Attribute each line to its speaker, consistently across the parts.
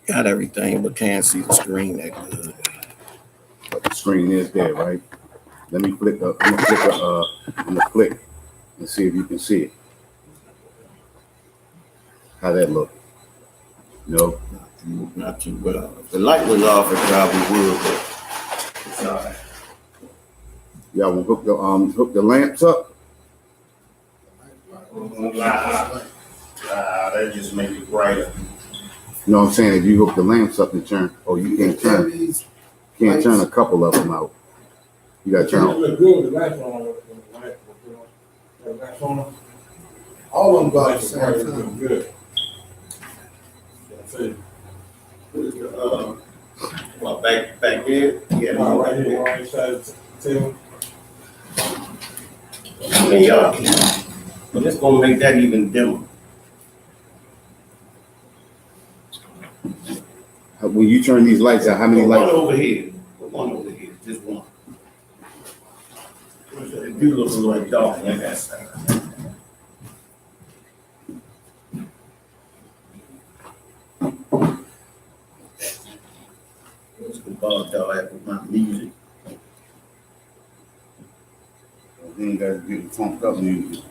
Speaker 1: Got everything, but can't see the screen that good.
Speaker 2: But the screen is there, right? Let me flick up. I'm gonna click and see if you can see it. How that look? No.
Speaker 1: Not too well. If the light was off, it probably would, but it's all right.
Speaker 2: Y'all will hook the lamps up.
Speaker 1: That just make it brighter.
Speaker 2: You know what I'm saying? If you hook the lamps up and turn, you can't turn a couple of them out. You got to turn.
Speaker 3: Look good with the lights on.
Speaker 4: All of them got the same time.
Speaker 3: Good.
Speaker 1: Well, back here? Yeah,
Speaker 3: Right here, right side of the table.
Speaker 1: I mean, y'all, but it's gonna make that even dimmer.
Speaker 2: When you turn these lights out, how many
Speaker 1: One
Speaker 2: lights?
Speaker 1: over here, just one. It do look a little dark on that side. Let's go bog dog at with my music.
Speaker 2: You ain't got to get funked up music.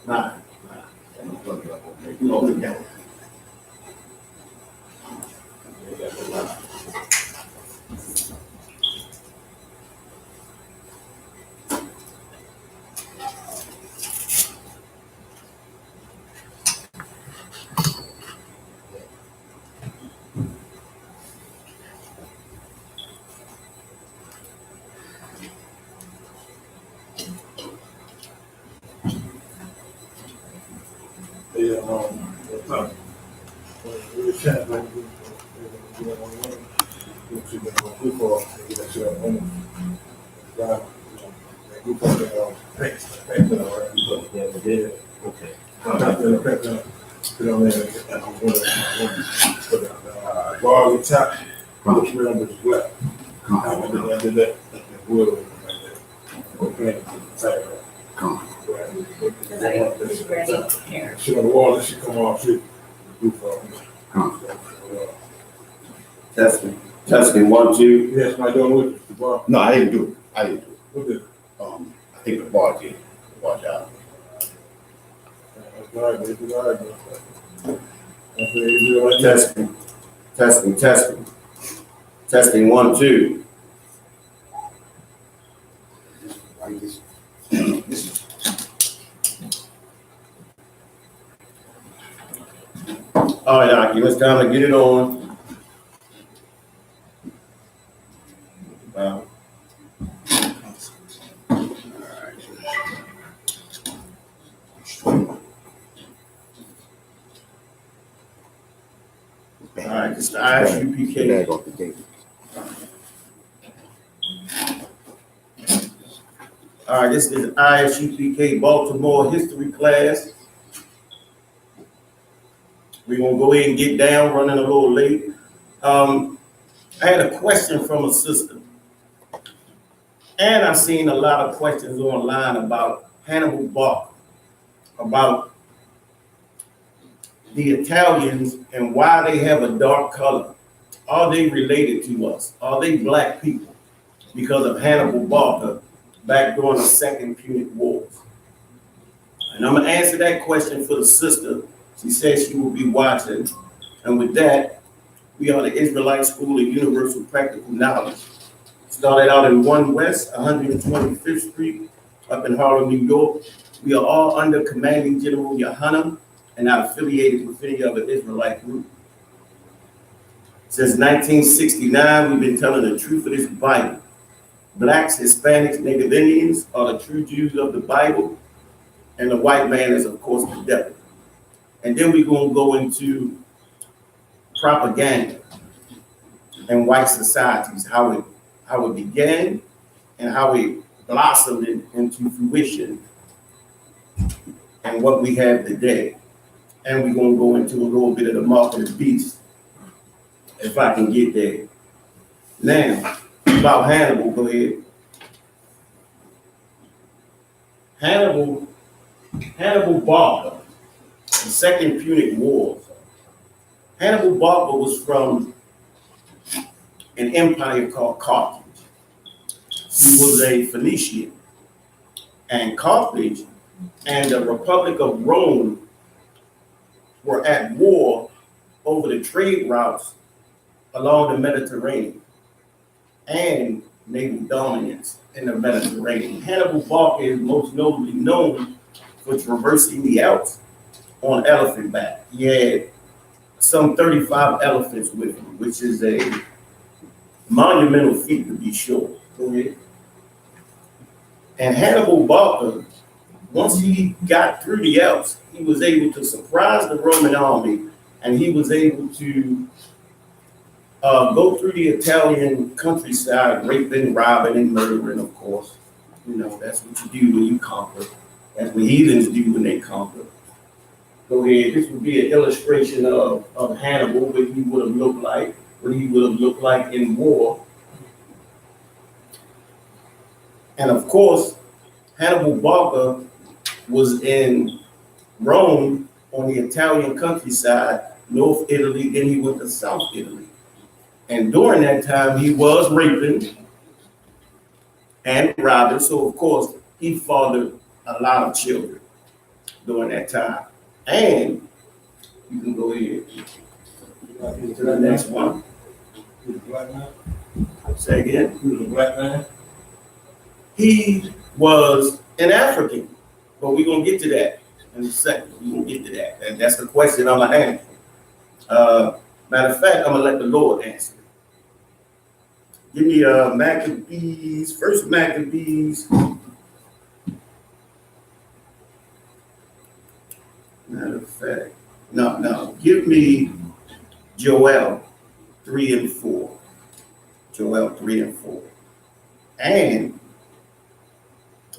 Speaker 1: Nah. No, we got it. Testing 1, 2.
Speaker 3: Yes, my door with the bar.
Speaker 2: No, I didn't do it.
Speaker 3: What did?
Speaker 2: I think the bar did. Watch out.
Speaker 1: Testing 1, 2. All right, Aki, it's time to get it on. Wow. All right, it's the I.S.U.P.K. All right, this is I.S.U.P.K. Baltimore history class. We're gonna go ahead and get down, running a little late. I had a question from a sister. And I've seen a lot of questions online about Hannibal Barker, about the Italians and why they have a dark color. Are they related to us? Are they black people because of Hannibal Barker back during the Second Punic Wars? And I'm gonna answer that question for the sister. She said she will be watching. And with that, we are the Israelite School of Universal Practical Knowledge. Started out in 1 West, 125th Street, up in Harlem, New York. We are all under Commanding General Yohanna and not affiliated with any other Israelite group. Since 1969, we've been telling the truth of this Bible. Blacks, Hispanics, Native Indians are the true Jews of the Bible, and the white man is, of course, the devil. And then we're going to go into propaganda in white societies, how it began and how it blossomed into fruition and what we have today. And we're going to go into a little bit of the mark of the beast, if I can get there. Now, about Hannibal, go ahead. Hannibal Barca, the Second Punic Wars. Hannibal Barca was from an empire called Carthage. He was a Phoenician, and Carthage and the Republic of Rome were at war over the trade routes along the Mediterranean and naval dominance in the Mediterranean. Hannibal Barca is most notably known for traversing the Alps on elephant back. He had some 35 elephants with him, which is a monumental feat to be sure. Go ahead. And Hannibal Barca, once he got through the Alps, he was able to surprise the Roman army, and he was able to go through the Italian countryside, raping, robbing, and murdering, of course. You know, that's what you do when you conquer. That's what heathens do when they conquer. Go ahead. This would be an illustration of Hannibal, what he would have looked like in war. And of course, Hannibal Barca was in Rome on the Italian countryside, North Italy, then he went to South Italy. And during that time, he was raping and robbing. So of course, he fathered a lot of children during that time. And you can go ahead to the next one.
Speaker 3: He was a black man.
Speaker 1: Say again.
Speaker 3: He was a black man.
Speaker 1: He was an African, but we're gonna get to that in a second. We're gonna get to that. And that's the question I'm gonna answer. Matter of fact, I'm gonna let the Lord answer. Give me Maccabees, first Maccabees. Matter of fact, no, give me Joel 3 and 4. Joel 3 and 4. And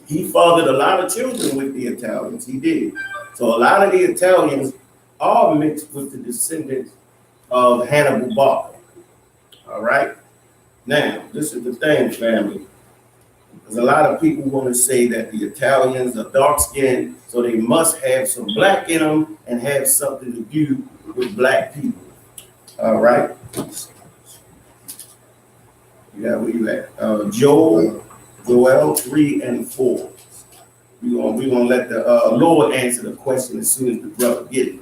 Speaker 1: he fathered a lot of children with the Italians. He did. So a lot of the Italians are mixed with the descendants of Hannibal Barca. All right. Now, this is the thing, family. Because a lot of people want to say that the Italians are dark-skinned, so they must have some black in them and have something to do with black people. All right. Yeah, where you at? Joel 3 and 4. We're gonna let the Lord answer the question as soon as the brother get it.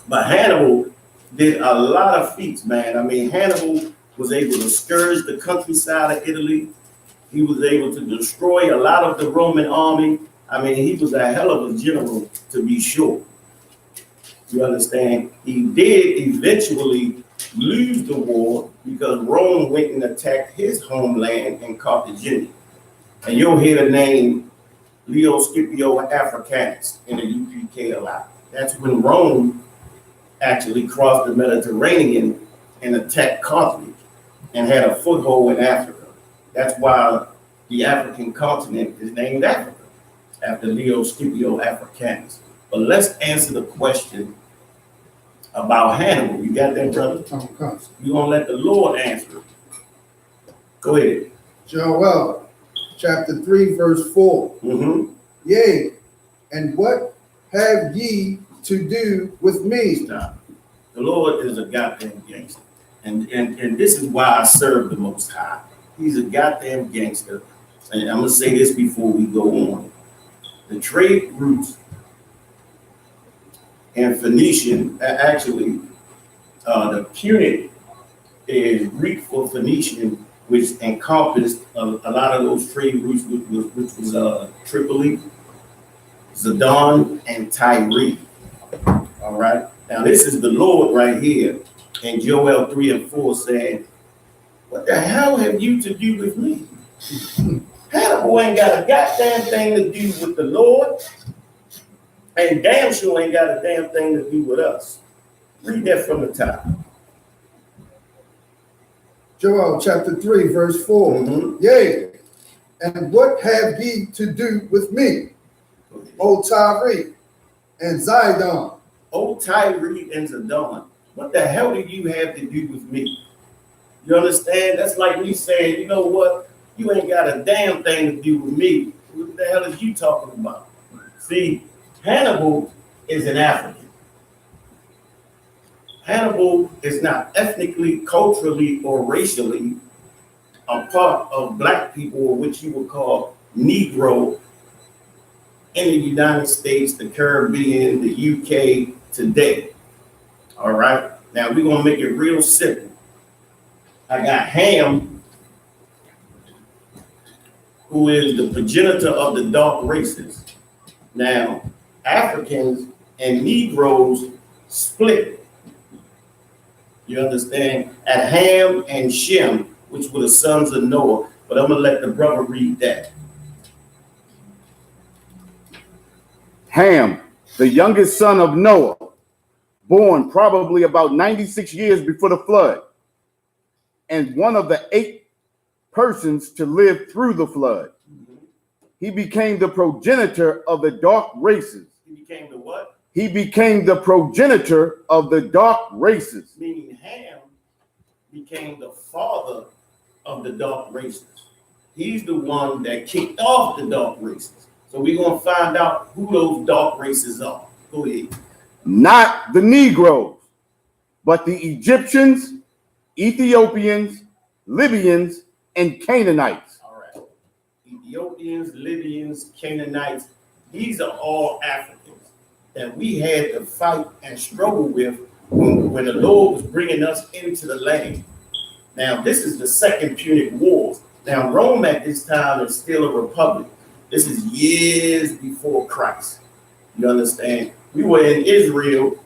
Speaker 1: But Hannibal did a lot of feats, man. I mean, Hannibal was able to scourge the countryside of Italy. He was able to destroy a lot of the Roman army. I mean, he was a hell of a general, to be sure. You understand? He did eventually lose the war because Rome went and attacked his homeland in Carthagena. And you'll hear the name Leo Scipio Africanus in the UPK a lot. That's when Rome actually crossed the Mediterranean and attacked Carthage and had a foothold in Africa. That's why the African continent is named Africa, after Leo Scipio Africanus. But let's answer the question about Hannibal. You got that, brother? You're going to let the Lord answer it. Go ahead.
Speaker 4: Joel, chapter 3, verse 4.
Speaker 1: Mm-hmm.
Speaker 4: Yea, and what have ye to do with me?
Speaker 1: Stop. The Lord is a goddamn gangster. And this is why I serve the Most High. He's a goddamn gangster. And I'm going to say this before we go on. The trade routes in Phoenician, actually, the Punic is Greek for Phoenician, which encompassed a lot of those trade routes, which was Tripoli, Zidon, and Tyre. All right. Now, this is the Lord right here in Joel 3 and 4 saying, what the hell have you to do with me? Hannibal ain't got a goddamn thing to do with the Lord, and damn sure ain't got a damn thing to do with us. Read that from the top.
Speaker 4: Joel chapter 3, verse 4. Yea, and what have ye to do with me, O Tyre and Zidon?
Speaker 1: O Tyre and Zidon, what the hell do you have to do with me? You understand? That's like me saying, you know what? You ain't got a damn thing to do with me. What the hell is you talking about? See, Hannibal is an African. Hannibal is not ethnically, culturally, or racially a part of black people, or what you would call Negro in the United States, the Caribbean, the UK today. All right. Now we're gonna make it real simple. I got Ham, who is the progenitor of the dark races. Now, Africans and Negroes split. You understand? At Ham and Shem, which were the sons of Noah. But I'm gonna let the brother read that.
Speaker 2: Ham, the youngest son of Noah, born probably about 96 years before the flood, and one of the 8 persons to live through the flood. He became the progenitor of the dark races.
Speaker 1: He became the what?
Speaker 2: He became the progenitor of the dark races.
Speaker 1: Meaning Ham became the father of the dark races. He's the one that kicked off the dark races. So we're going to find out who those dark races are. Go ahead.
Speaker 2: Not the Negroes, but the Egyptians, Ethiopians, Libyans, and Canaanites.
Speaker 1: All right. Ethiopians, Libyans, Canaanites, these are all Africans that we had to fight and struggle with when the Lord was bringing us into the land. Now, this is the Second Punic Wars. Now, Rome at this time is still a republic. This is years before Christ. You understand? We were in Israel,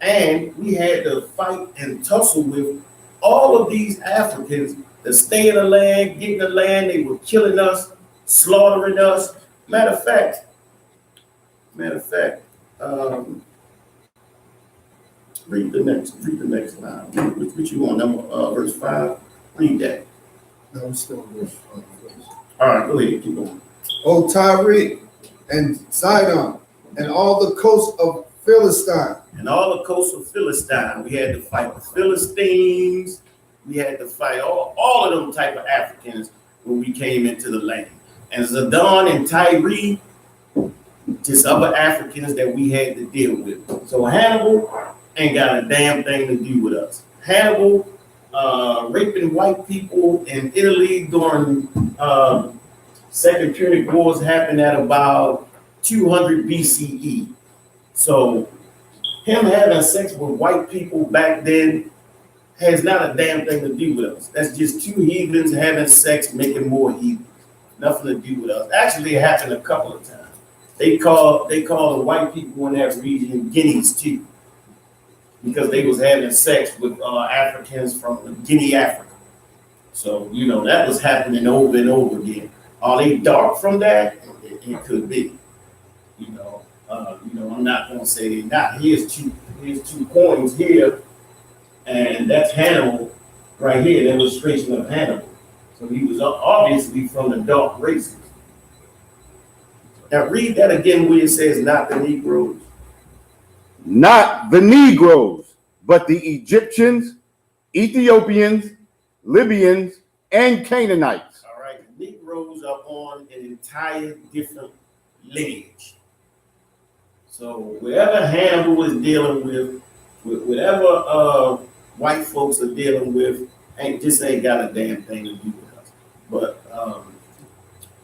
Speaker 1: and we had to fight and tussle with all of these Africans to stay in the land, get in the land. They were killing us, slaughtering us. Matter of fact, read the next line. Which you want? Number verse 5. Read that.
Speaker 4: No, I'm still in verse 5.
Speaker 1: All right, go ahead, keep going.
Speaker 4: O Tyre and Zidon, and all the coast of Philistine.
Speaker 1: And all the coast of Philistine, we had to fight the Philistines. We had to fight all of them type of Africans when we came into the land. And Zidon and Tyre, just other Africans that we had to deal with. So Hannibal ain't got a damn thing to do with us. Hannibal raping white people in Italy during Second Punic Wars happened at about 200 BCE. So him having sex with white people back then has not a damn thing to do with us. That's just 2 heathens having sex, making more heathens. Nothing to do with us. Actually, it happened a couple of times. They call the white people in that region guineas too, because they was having sex with Africans from Guinea, Africa. So, you know, that was happening over and over again. Are they dark from that? It could be. You know, I'm not going to say they're not. Here's two coins here, and that's Hannibal right here, an illustration of Hannibal. So he was obviously from the dark races. Now read that again where it says not the Negroes.
Speaker 2: Not the Negroes, but the Egyptians, Ethiopians, Libyans, and Canaanites.
Speaker 1: All right, the Negroes are on an entire different lineage. So whatever Hannibal is dealing with whatever white folks are dealing with, ain't got a damn thing to do with us. But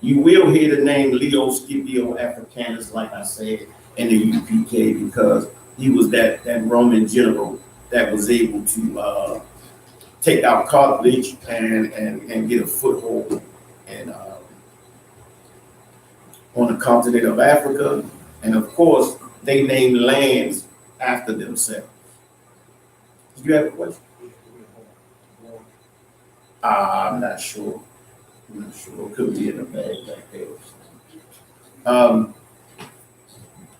Speaker 1: you will hear the name Leo Scipio Africanus, like I said, in the U.P.K, because he was that Roman general that was able to take out Carthage and get a foothold and on the continent of Africa. And of course, they named lands after themselves. Did you have a question? I'm not sure. It could be in the bag back there.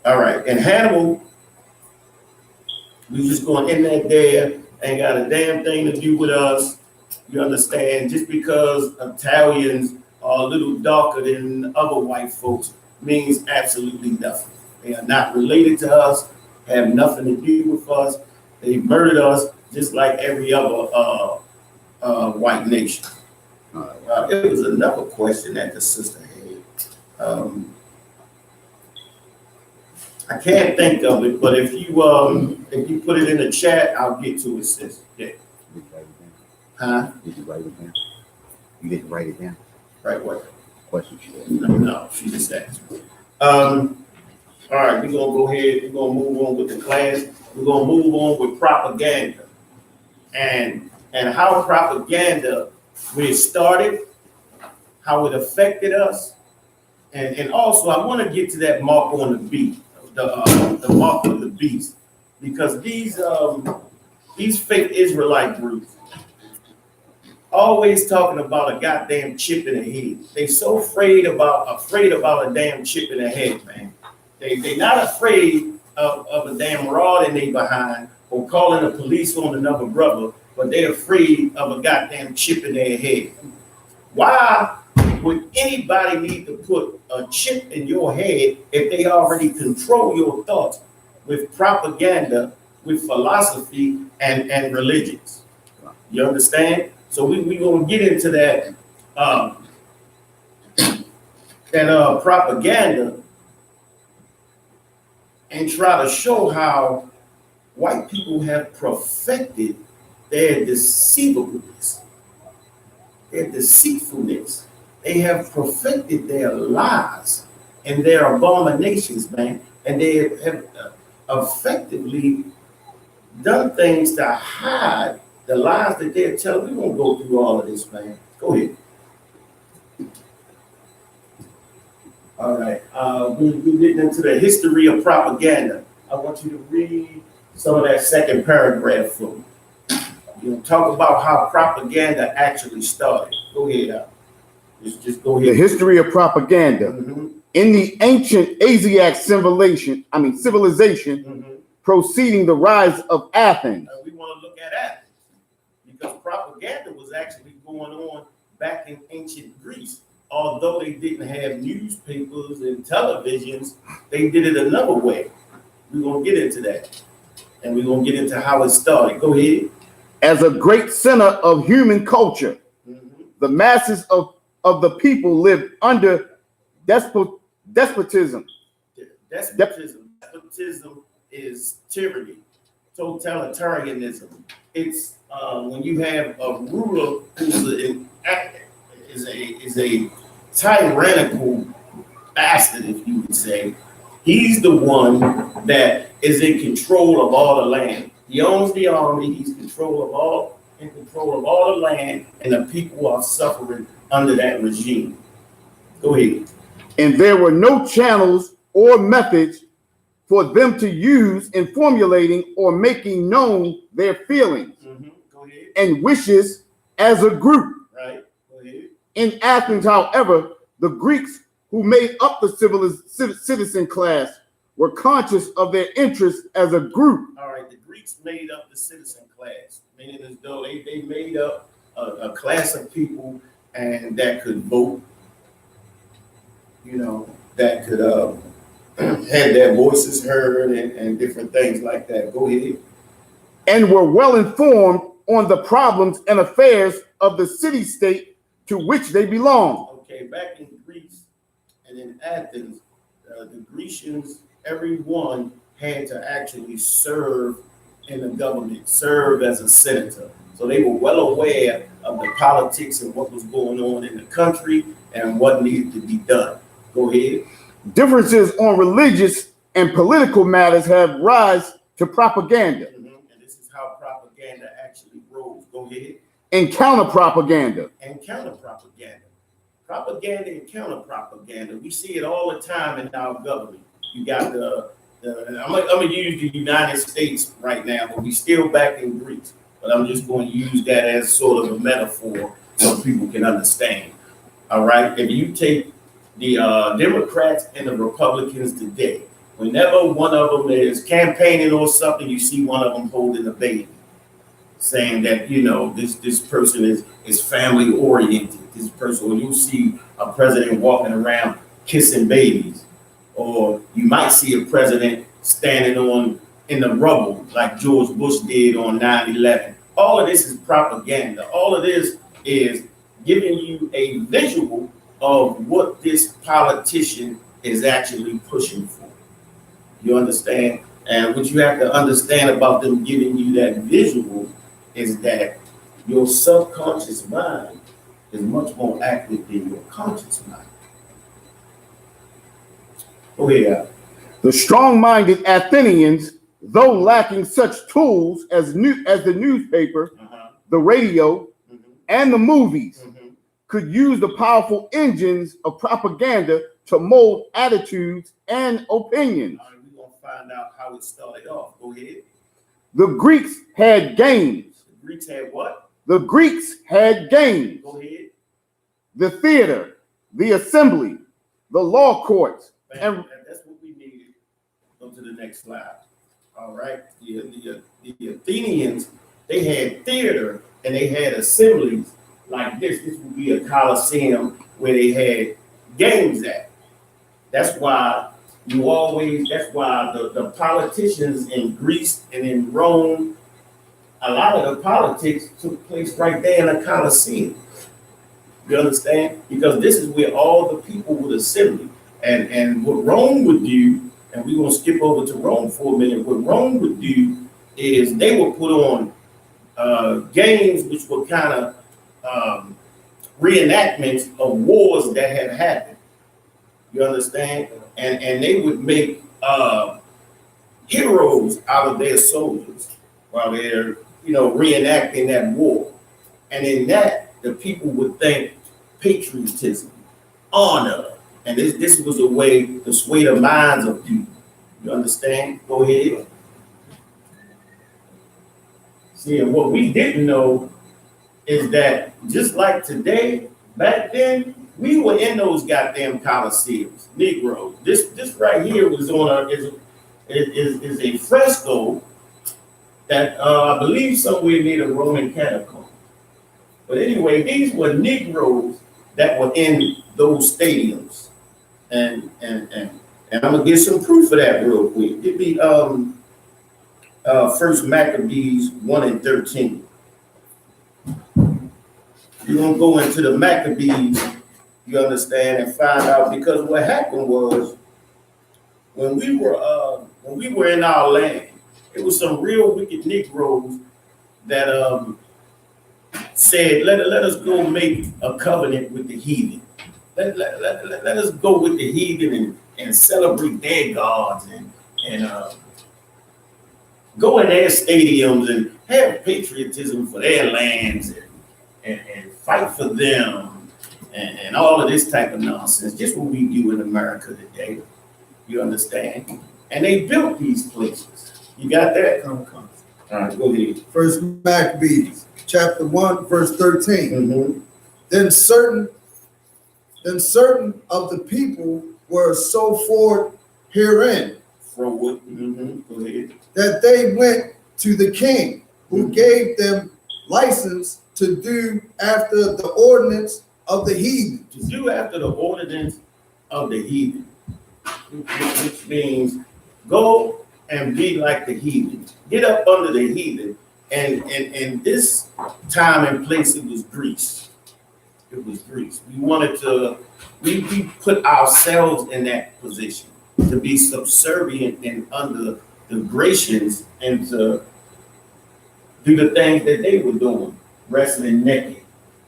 Speaker 1: All right, and Hannibal We just going in there, ain't got a damn thing to do with us. You understand? Just because Italians are a little darker than other white folks means absolutely nothing. They are not related to us, have nothing to do with us. They murdered us just like every other white nation. It was another question that the sister had. I can't think of it, but if you put it in the chat, I'll get to it, sis. Yeah. Huh?
Speaker 2: Did you write it down? You didn't write it down?
Speaker 1: Right, what?
Speaker 2: Question she asked.
Speaker 1: No, she just asked. All right, we're gonna go ahead, we're gonna move on with the class. We're gonna move on with propaganda. And how propaganda, where it started, how it affected us. And also I want to get to that mark on the beast, the mark of the beast. Because these fake Israelite groups always talking about a goddamn chip in the head. They so afraid about a damn chip in the head, man. They not afraid of a damn rod in their behind or calling the police on another brother, but they're afraid of a goddamn chip in their head. Why would anybody need to put a chip in your head if they already control your thoughts with propaganda, with philosophy and religions? You understand? So we gonna get into that propaganda and try to show how white people have perfected their deceivableness, their deceitfulness. They have perfected their lies and their abominations, man. And they have effectively done things to hide the lies that they're telling. We won't go through all of this, man. Go ahead. All right. We're getting into the history of propaganda. I want you to read some of that second paragraph for me. You know, talk about how propaganda actually started. Go ahead. Just go ahead.
Speaker 2: The history of propaganda.
Speaker 1: Mm-hmm.
Speaker 2: In the ancient Asiatic civilization, preceding the rise of Athens.
Speaker 1: We want to look at Athens because propaganda was actually going on back in ancient Greece. Although they didn't have newspapers and televisions, they did it another way. We're going to get into that. And we're going to get into how it started. Go ahead.
Speaker 2: As a great center of human culture, the masses of the people lived under despotism.
Speaker 1: Despotism is tyranny, totalitarianism. It's when you have a ruler who is a tyrannical bastard, if you would say. He's the one that is in control of all the land. He owns the army. He's in control of all the land, and the people are suffering under that regime. Go ahead.
Speaker 2: And there were no channels or methods for them to use in formulating or making known their feelings
Speaker 1: Go ahead.
Speaker 2: and wishes as a group.
Speaker 1: Right. Go ahead.
Speaker 2: In Athens, however, the Greeks who made up the citizen class were conscious of their interests as a group.
Speaker 1: All right, the Greeks made up the citizen class, meaning as though they made up a class of people and that could vote, you know, that could have their voices heard and different things like that. Go ahead.
Speaker 2: And were well informed on the problems and affairs of the city-state to which they belonged.
Speaker 1: Okay, back in Greece and in Athens, the Grecians, everyone had to actually serve in the government, serve as a senator. So they were well aware of the politics and what was going on in the country and what needed to be done. Go ahead.
Speaker 2: Differences on religious and political matters have rise to propaganda.
Speaker 1: And this is how propaganda actually rose. Go ahead.
Speaker 2: And counter-propaganda.
Speaker 1: And counter-propaganda. Propaganda and counter-propaganda. We see it all the time in our government. You got I'm going to use the United States right now, but we still back in Greece. But I'm just going to use that as sort of a metaphor so people can understand. All right. If you take the Democrats and the Republicans today, Whenever one of them is campaigning or something, you see one of them holding a baby, saying that, you know, this person is family oriented. This person, or you'll see a president walking around kissing babies, or you might see a president standing in the rubble like George Bush did on 9/11. All of this is propaganda. All of this is giving you a visual of what this politician is actually pushing for. You understand? And what you have to understand about them giving you that visual is that your subconscious mind is much more active than your conscious mind. Go ahead.
Speaker 2: The strong-minded Athenians, though lacking such tools as the newspaper, the radio, and the movies, could use the powerful engines of propaganda to mold attitudes and opinions.
Speaker 1: All right, we're going to find out how it started off. Go ahead.
Speaker 2: The Greeks had games.
Speaker 1: The Greeks had what?
Speaker 2: The Greeks had games.
Speaker 1: Go ahead.
Speaker 2: The theater, the assembly, the law courts.
Speaker 1: And that's what we needed. Go to the next slide. All right. The Athenians, they had theater and they had assemblies like this. This would be a coliseum where they had games at. That's why the politicians in Greece and in Rome, a lot of the politics took place right there in a coliseum. You understand? Because this is where all the people would assemble. And what Rome would do, and we're going to skip over to Rome for a minute, what Rome would do is they would put on games which were kind of reenactments of wars that had happened. You understand? And they would make heroes out of their soldiers while they're, reenacting that war. And in that, the people would think patriotism, honor, and this was a way to sway the minds of people. You understand? Go ahead. See, and what we didn't know is that just like today, back then, we were in those goddamn coliseums, Negroes. This right here was is a fresco that I believe somewhere near the Roman catacomb. But anyway, these were Negroes that were in those stadiums. And I'm gonna get some proof of that real quick. Give me First Maccabees 1:13. You're gonna go into the Maccabees, you understand, and find out, because what happened was when we were in our land, it was some real wicked Negroes that said, let us go make a covenant with the heathen. Let us go with the heathen and celebrate their gods and go in their stadiums and have patriotism for their lands and fight for them and all of this type of nonsense. Just what we do in America today. You understand? And they built these places. You got that? All right, go ahead.
Speaker 4: First Maccabees, chapter 1, verse 13.
Speaker 1: Mm-hmm.
Speaker 4: Then certain of the people were so forth herein
Speaker 1: From what? Mm-hmm. Go ahead.
Speaker 4: that they went to the king, who gave them license to do after the ordinance of the heathen.
Speaker 1: To do after the ordinance of the heathen, which means go and be like the heathen. Get up under the heathen. And this time and place, it was Greece. It was Greece. We wanted to, we put ourselves in that position to be subservient and under the Grecians and to do the things that they were doing, wrestling naked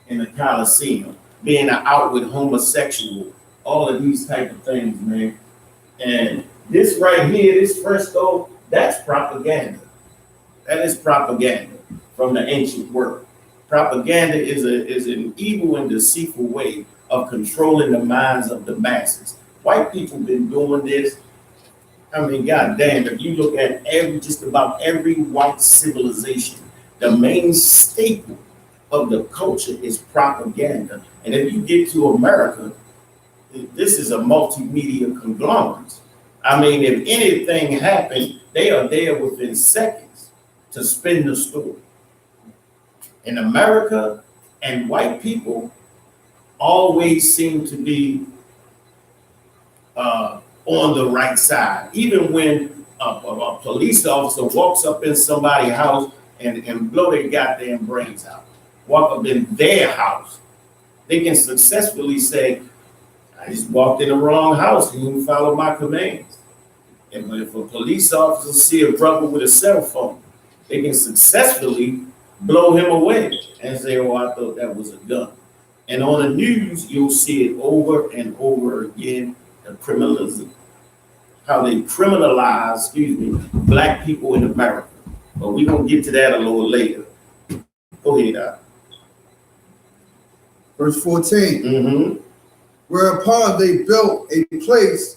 Speaker 1: in the Colosseum, being an outward homosexual, all of these type of things, man. And this right here, this fresco, that's propaganda. That is propaganda from the ancient world. Propaganda is an evil and deceitful way of controlling the minds of the masses. White people been doing this. I mean, goddamn, if you look at just about every white civilization, the main staple of the culture is propaganda. And if you get to America, this is a multimedia conglomerate. I mean, if anything happened, they are there within seconds to spin the story. In America, and white people always seem to be on the right side. Even when a police officer walks up in somebody's house and blow their goddamn brains out, walk up in their house, they can successfully say, I just walked in the wrong house, he didn't follow my commands. And if a police officer see a brother with a cell phone, they can successfully blow him away and say, oh, I thought that was a gun. And on the news, you'll see it over and over again, the criminalism, how they criminalize, black people in America. But we're going to get to that a little later. Go ahead,
Speaker 4: Verse 14.
Speaker 1: Mm-hmm.
Speaker 4: Whereupon they built a place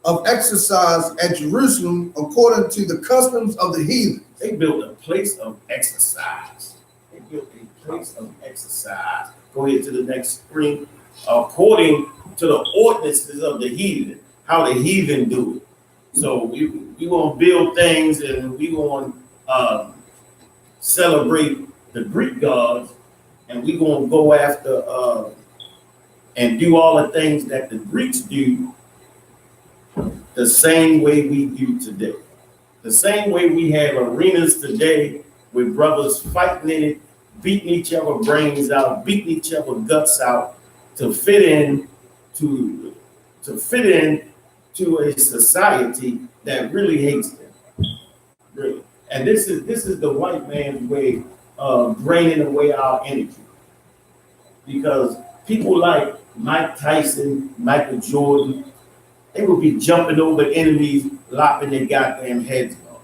Speaker 4: of exercise at Jerusalem according to the customs of the heathen.
Speaker 1: They built a place of exercise. They built a place of exercise. Go ahead to the next screen. According to the ordinances of the heathen, how the heathen do it. So we want to build things and we want to celebrate the Greek gods, and we going to go after and do all the things that the Greeks do the same way we do today. The same way we have arenas today with brothers fighting in it, beating each other brains out, beating each other guts out to fit in to a society that really hates them. Really. And this is the white man's way of draining away our energy. Because people like Mike Tyson, Michael Jordan, they will be jumping over enemies, lopping their goddamn heads off.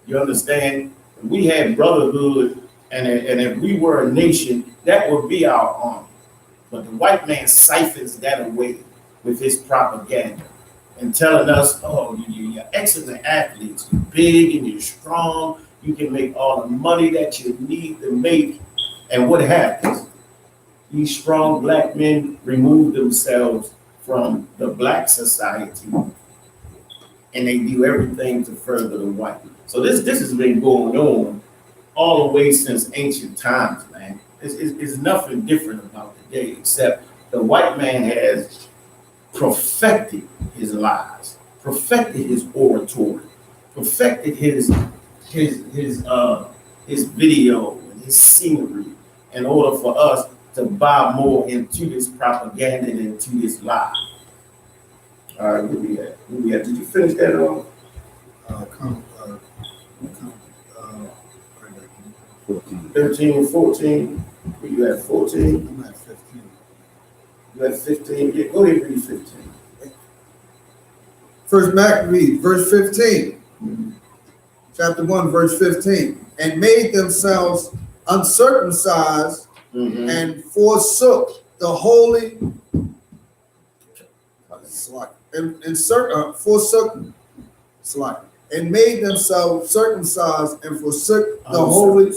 Speaker 1: You understand? If we had brotherhood, and if we were a nation, that would be our army. But the white man siphons that away with his propaganda and telling us, oh, you're excellent athletes, you're big and you're strong, you can make all the money that you need to make. And what happens? These strong black men remove themselves from the black society and they do everything to further the white. So this has been going on all the way since ancient times, man. It's nothing different about today, except the white man has perfected his lies, perfected his oratory, perfected his video and his scenery in order for us to buy more into this propaganda and into this lie. All right, where we at? Did you finish that off? 13 and 14. Where you at? 14?
Speaker 4: I'm at 15.
Speaker 1: You at 15? Yeah, go ahead and read 15.
Speaker 4: First Maccabees, verse 15. Chapter 1, verse 15. And made themselves uncircumcised and forsook the holy and made themselves circumcised and forsook the holy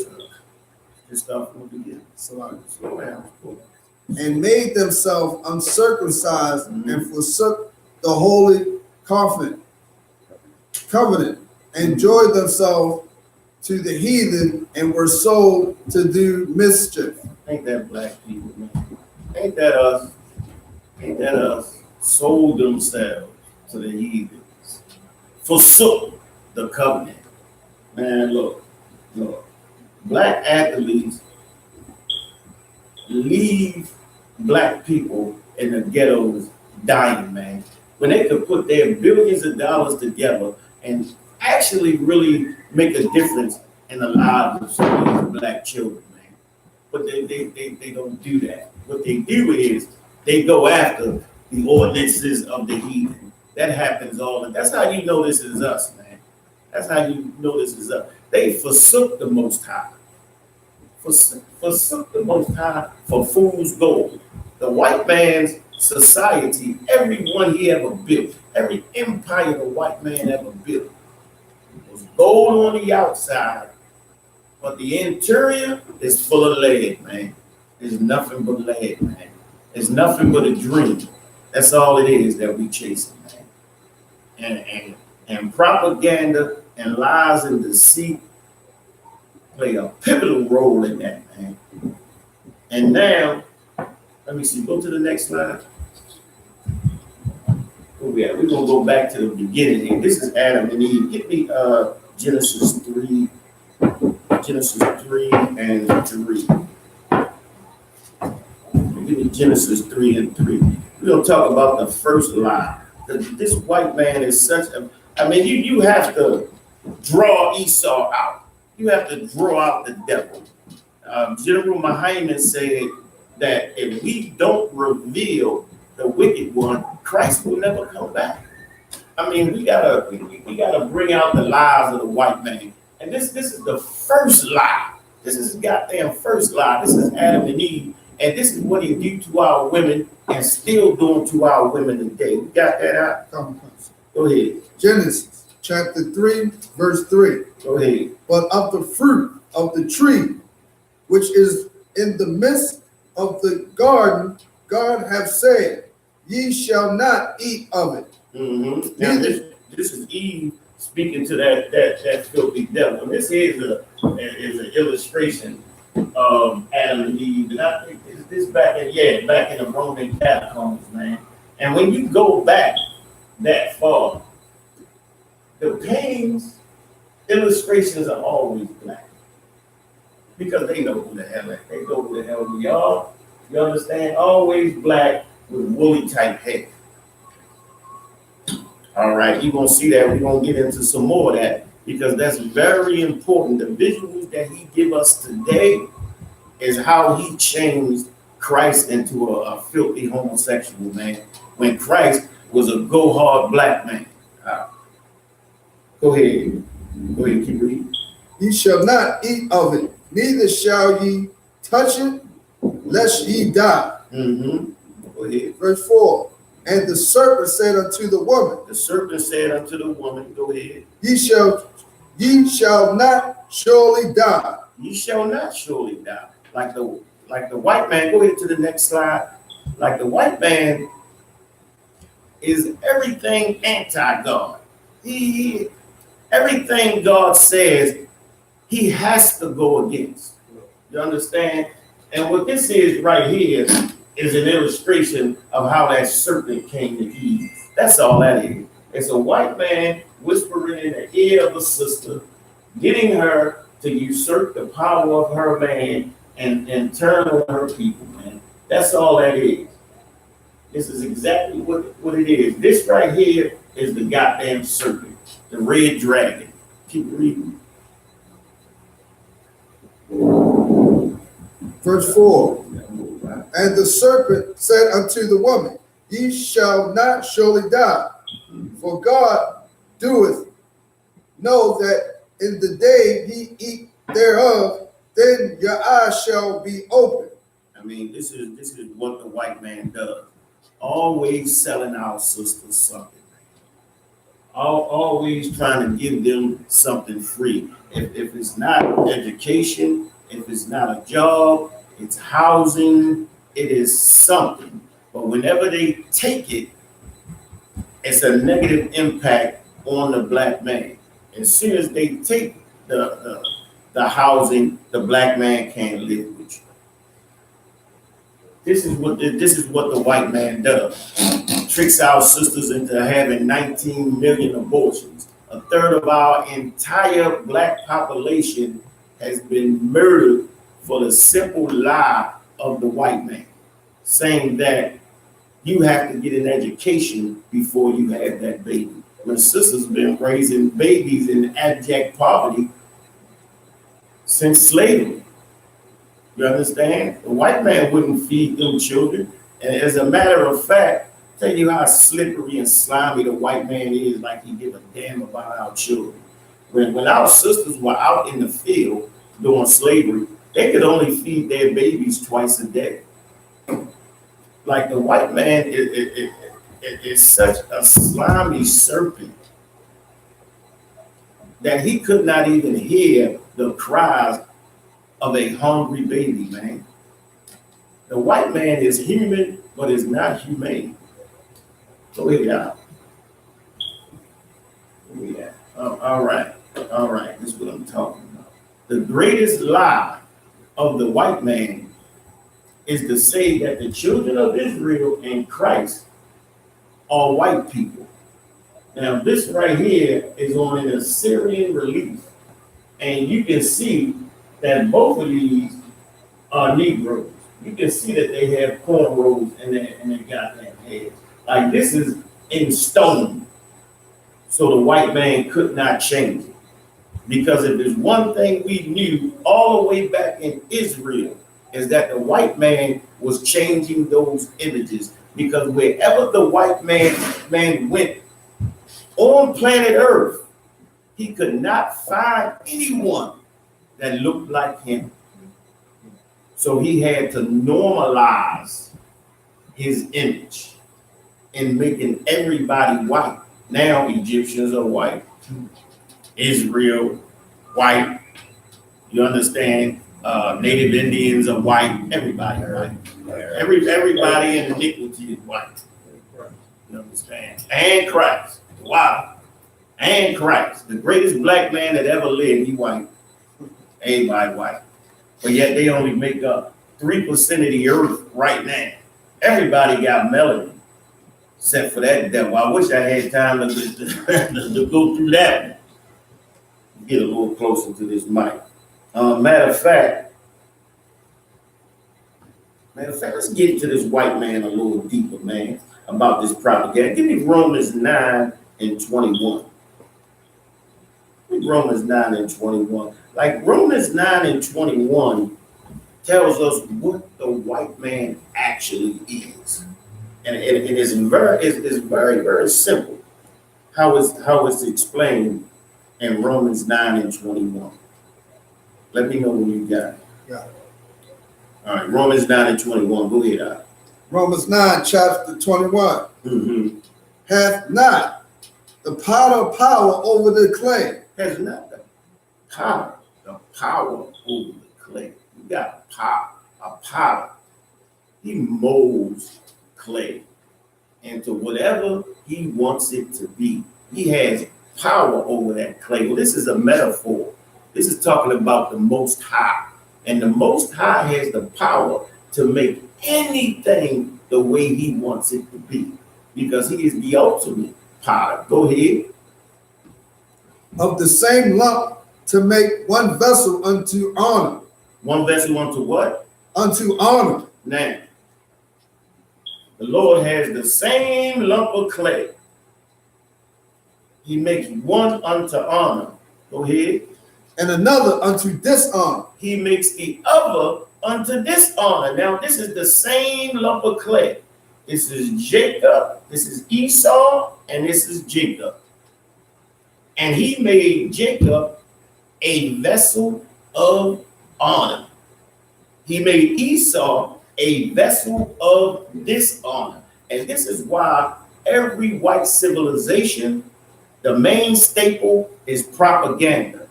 Speaker 1: Just start from the beginning. Slow down.
Speaker 4: and made themselves uncircumcised and forsook the holy covenant and joined themselves to the heathen and were sold to do mischief.
Speaker 1: Ain't that black people, man? Ain't that us? Ain't that us? Sold themselves to the heathens. Forsook the covenant. Man, look. Black athletes leave black people in the ghettos dying, man. When they could put their billions of dollars together and actually really make a difference in the lives of some of these black children, man. But they don't do that. What they do is they go after the ordinances of the heathen. That happens all the time. That's how you know this is us, man. That's how you know this is us. They forsook the Most High. Forsook the Most High for fool's gold. The white man's society, everyone he ever built, every empire the white man ever built, was gold on the outside, but the interior is full of lead, man. It's nothing but lead, man. It's nothing but a dream. That's all it is that we chasing, man. and propaganda and lies and deceit play a pivotal role in that, man. And now, let me see, go to the next slide. Where we at? We're gonna go back to the beginning here. This is Adam and Eve. Get me Genesis 3 and 3. Give me Genesis 3 and 3. We're gonna talk about the first lie. This white man is such a, I mean, you have to draw Esau out. You have to draw out the devil. General Muhammad said that if we don't reveal the wicked one, Christ will never come back. I mean, we gotta bring out the lies of the white man. And this is the first lie. This is the goddamn first lie. This is Adam and Eve. And this is what he did to our women and still doing to our women today. We got that out? Go ahead.
Speaker 4: Genesis chapter 3, verse 3.
Speaker 1: Go ahead.
Speaker 4: But of the fruit of the tree, which is in the midst of the garden, God hath said, ye shall not eat of it.
Speaker 1: Mm-hmm. Now this is Eve speaking to that filthy devil. And this is an illustration of Adam and Eve. And I think this back in the Roman catacombs, man. And when you go back that far, the paintings, illustrations are always black. Because they know who the hell they know who the hell we are. You understand? Always black with woolly type hair. All right, you're gonna see that. We're gonna get into some more of that because that's very important. The visuals that he give us today is how he changed Christ into a filthy homosexual man when Christ was a go hard black man. Go ahead, keep reading.
Speaker 4: Ye shall not eat of it, neither shall ye touch it, lest ye die.
Speaker 1: Mm-hmm. Go ahead.
Speaker 4: Verse 4. And the serpent said unto the woman.
Speaker 1: The serpent said unto the woman, go ahead.
Speaker 4: Ye shall not surely die.
Speaker 1: Ye shall not surely die. Like the white man, go ahead to the next slide. Like the white man is everything anti-God. Everything God says, he has to go against. You understand? And what this is right here is an illustration of how that serpent came to Eve. That's all that is. It's a white man whispering in the ear of a sister, getting her to usurp the power of her man and turn on her people, man. That's all that is. This is exactly what it is. This right here is the goddamn serpent, the red dragon. Keep reading.
Speaker 4: Verse 4. And the serpent said unto the woman, ye shall not surely die, for God doeth know that in the day ye eat thereof, then your eyes shall be open.
Speaker 1: I mean, this is what the white man does. Always selling our sisters something. Always trying to give them something free. If it's not education, if it's not a job, it's housing, it is something. But whenever they take it, it's a negative impact on the black man. As soon as they take the housing, the black man can't live with you. This is what the white man does. Tricks our sisters into having 19 million abortions. A third of our entire black population has been murdered for the simple lie of the white man, saying that you have to get an education before you have that baby. When sisters been raising babies in abject poverty since slavery. You understand? The white man wouldn't feed them children. And as a matter of fact, tell you how slippery and slimy the white man is, like he give a damn about our children. When our sisters were out in the field during slavery, they could only feed their babies twice a day. Like the white man is such a slimy serpent that he could not even hear the cries of a hungry baby, man. The white man is human, but is not humane. Go ahead, y'all. All right. All right. This is what I'm talking about. The greatest lie of the white man is to say that the children of Israel in Christ are white people. Now, this right here is on an Assyrian relief, and you can see that both of these are Negroes. You can see that they have cornrows in their goddamn heads. Like this is in stone. So the white man could not change it. Because if there's one thing we knew all the way back in Israel, is that the white man was changing those images. Because wherever the white man went on planet Earth, he could not find anyone that looked like him. So he had to normalize his image in making everybody white. Now Egyptians are white, Israel white, you understand? Native Indians are white, everybody white. Everybody in iniquity is white. You understand? And Christ. Wow. And Christ. The greatest black man that ever lived, he white. Everybody white. But yet they only make up 3% of the earth right now. Everybody got melanin. Except for that devil. I wish I had time to go through that. Get a little closer to this mic. Matter of fact, let's get into this white man a little deeper, man, about this propaganda. Give me Romans 9 and 21. Give me Romans 9 and 21. Like Romans 9 and 21 tells us what the white man actually is. And it is very, very simple how it's explained in Romans 9 and 21. Let me know when you got it.
Speaker 4: Got it.
Speaker 1: All right, Romans 9 and 21. Go ahead, Al.
Speaker 4: Romans 9, chapter 21.
Speaker 1: Mm-hmm.
Speaker 4: Hath not the power over the clay.
Speaker 1: Has not the power over the clay. You got a power. He molds clay into whatever he wants it to be. He has power over that clay. Well, this is a metaphor. This is talking about the Most High. And the Most High has the power to make anything the way he wants it to be. Because he is the ultimate power. Go ahead.
Speaker 4: Of the same lump to make one vessel unto honor.
Speaker 1: One vessel unto what?
Speaker 4: Unto honor.
Speaker 1: Now, the Lord has the same lump of clay. He makes one unto honor. Go ahead.
Speaker 4: And another unto dishonor.
Speaker 1: He makes the other unto dishonor. Now, this is the same lump of clay. This is Jacob, this is Esau, and this is Jacob. And he made Jacob a vessel of honor. He made Esau a vessel of dishonor. And this is why every white civilization, the main staple is propaganda.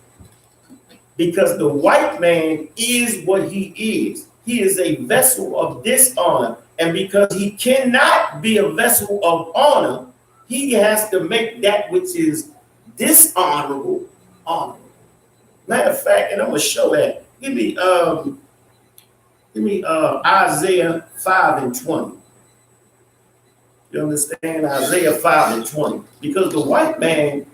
Speaker 1: Because the white man is what he is. He is a vessel of dishonor. And because he cannot be a vessel of honor, he has to make that which is dishonorable honorable. Matter of fact, and I'm going to show that. Give me Isaiah 5 and 20. You understand? Isaiah 5 and 20. Because the white man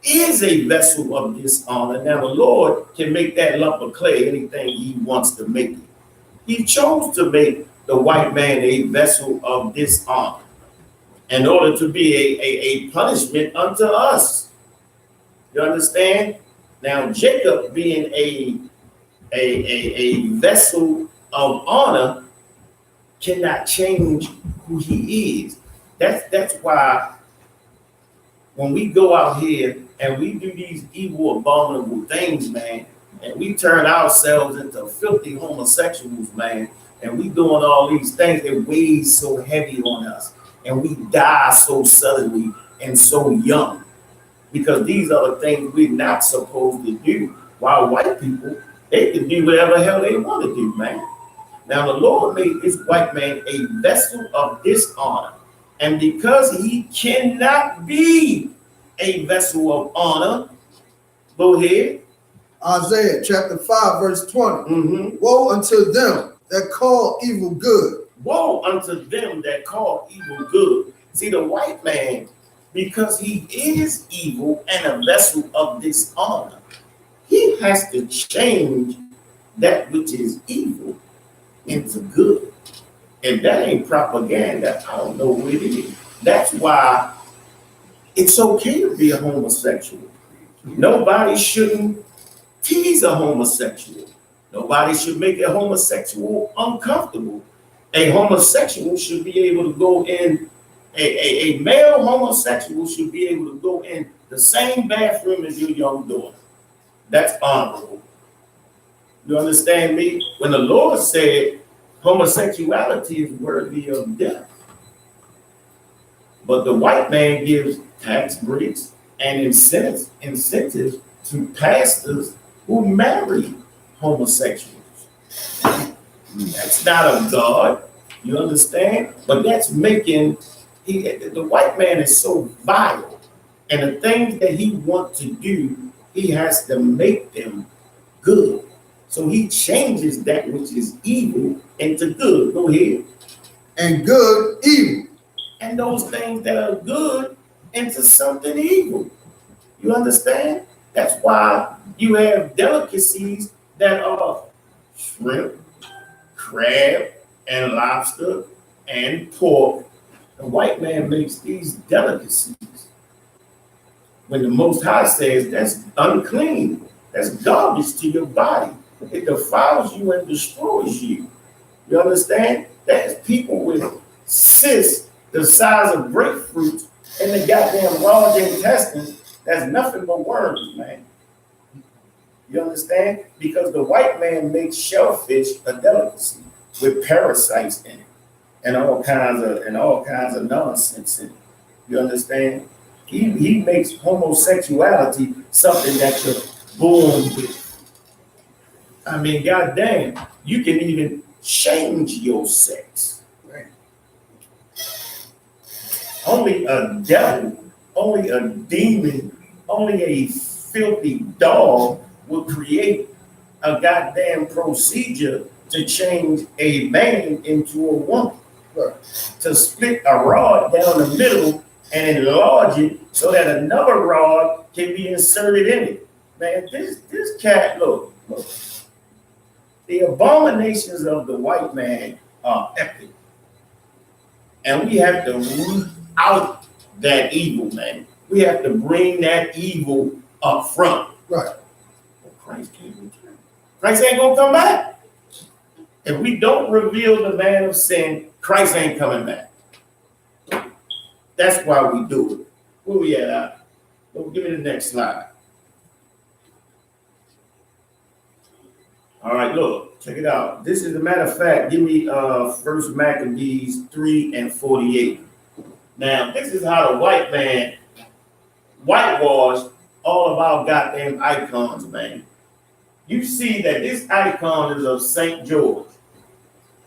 Speaker 1: is a vessel of dishonor. Now the Lord can make that lump of clay anything he wants to make it. He chose to make the white man a vessel of dishonor in order to be a punishment unto us. You understand? Now Jacob being a vessel of honor cannot change who he is. That's why when we go out here and we do these evil, abominable things, man, and we turn ourselves into filthy homosexuals, man, and we doing all these things that weigh so heavy on us, and we die so suddenly and so young, because these are the things we're not supposed to do. While white people, they can do whatever the hell they want to do, man. Now the Lord made this white man a vessel of dishonor, and because he cannot be a vessel of honor. Go ahead.
Speaker 4: Isaiah chapter 5, verse 20.
Speaker 1: Mm-hmm.
Speaker 4: Woe unto them that call evil good.
Speaker 1: Woe unto them that call evil good. See, the white man, because he is evil and a vessel of dishonor, he has to change that which is evil into good. If that ain't propaganda, I don't know what it is. That's why it's okay to be a homosexual. Nobody shouldn't tease a homosexual. Nobody should make a homosexual uncomfortable. A homosexual should be able to go in, a male homosexual should be able to go in the same bathroom as your young daughter. That's honorable. You understand me? When the Lord said homosexuality is worthy of death, but the white man gives tax breaks and incentives to pastors who marry homosexuals. That's not of God, you understand? But that's making, the white man is so vile, and the things that he wants to do, he has to make them good. So he changes that which is evil into good. Go ahead.
Speaker 4: And good evil.
Speaker 1: And those things that are good into something evil. You understand? That's why you have delicacies that are shrimp, crab, and lobster, and pork. The white man makes these delicacies. When the Most High says that's unclean, that's garbage to your body. It defiles you and destroys you. You understand? There's people with cysts the size of grapefruits in the goddamn large intestines. That's nothing but worms, man. You understand? Because the white man makes shellfish a delicacy with parasites in it and all kinds of nonsense in it. You understand? He makes homosexuality something that you're born with. I mean, goddamn, you can even change your sex. Right? Only a devil, only a demon, only a filthy dog will create a goddamn procedure to change a man into a woman. Right. To split a rod down the middle and enlarge it so that another rod can be inserted in it. Man, this cat, look. The abominations of the white man are epic. And we have to root out that evil, man. We have to bring that evil up front. Right. Well, Christ can't return. Christ ain't gonna come back. If we don't reveal the man of sin, Christ ain't coming back. That's why we do it. Where we at? Well, give me the next slide. All right, look, check it out. This is, a matter of fact, give me First Maccabees 3:48. Now, this is how the white man whitewashed all of our goddamn icons, man. You see that this icon is of St. George.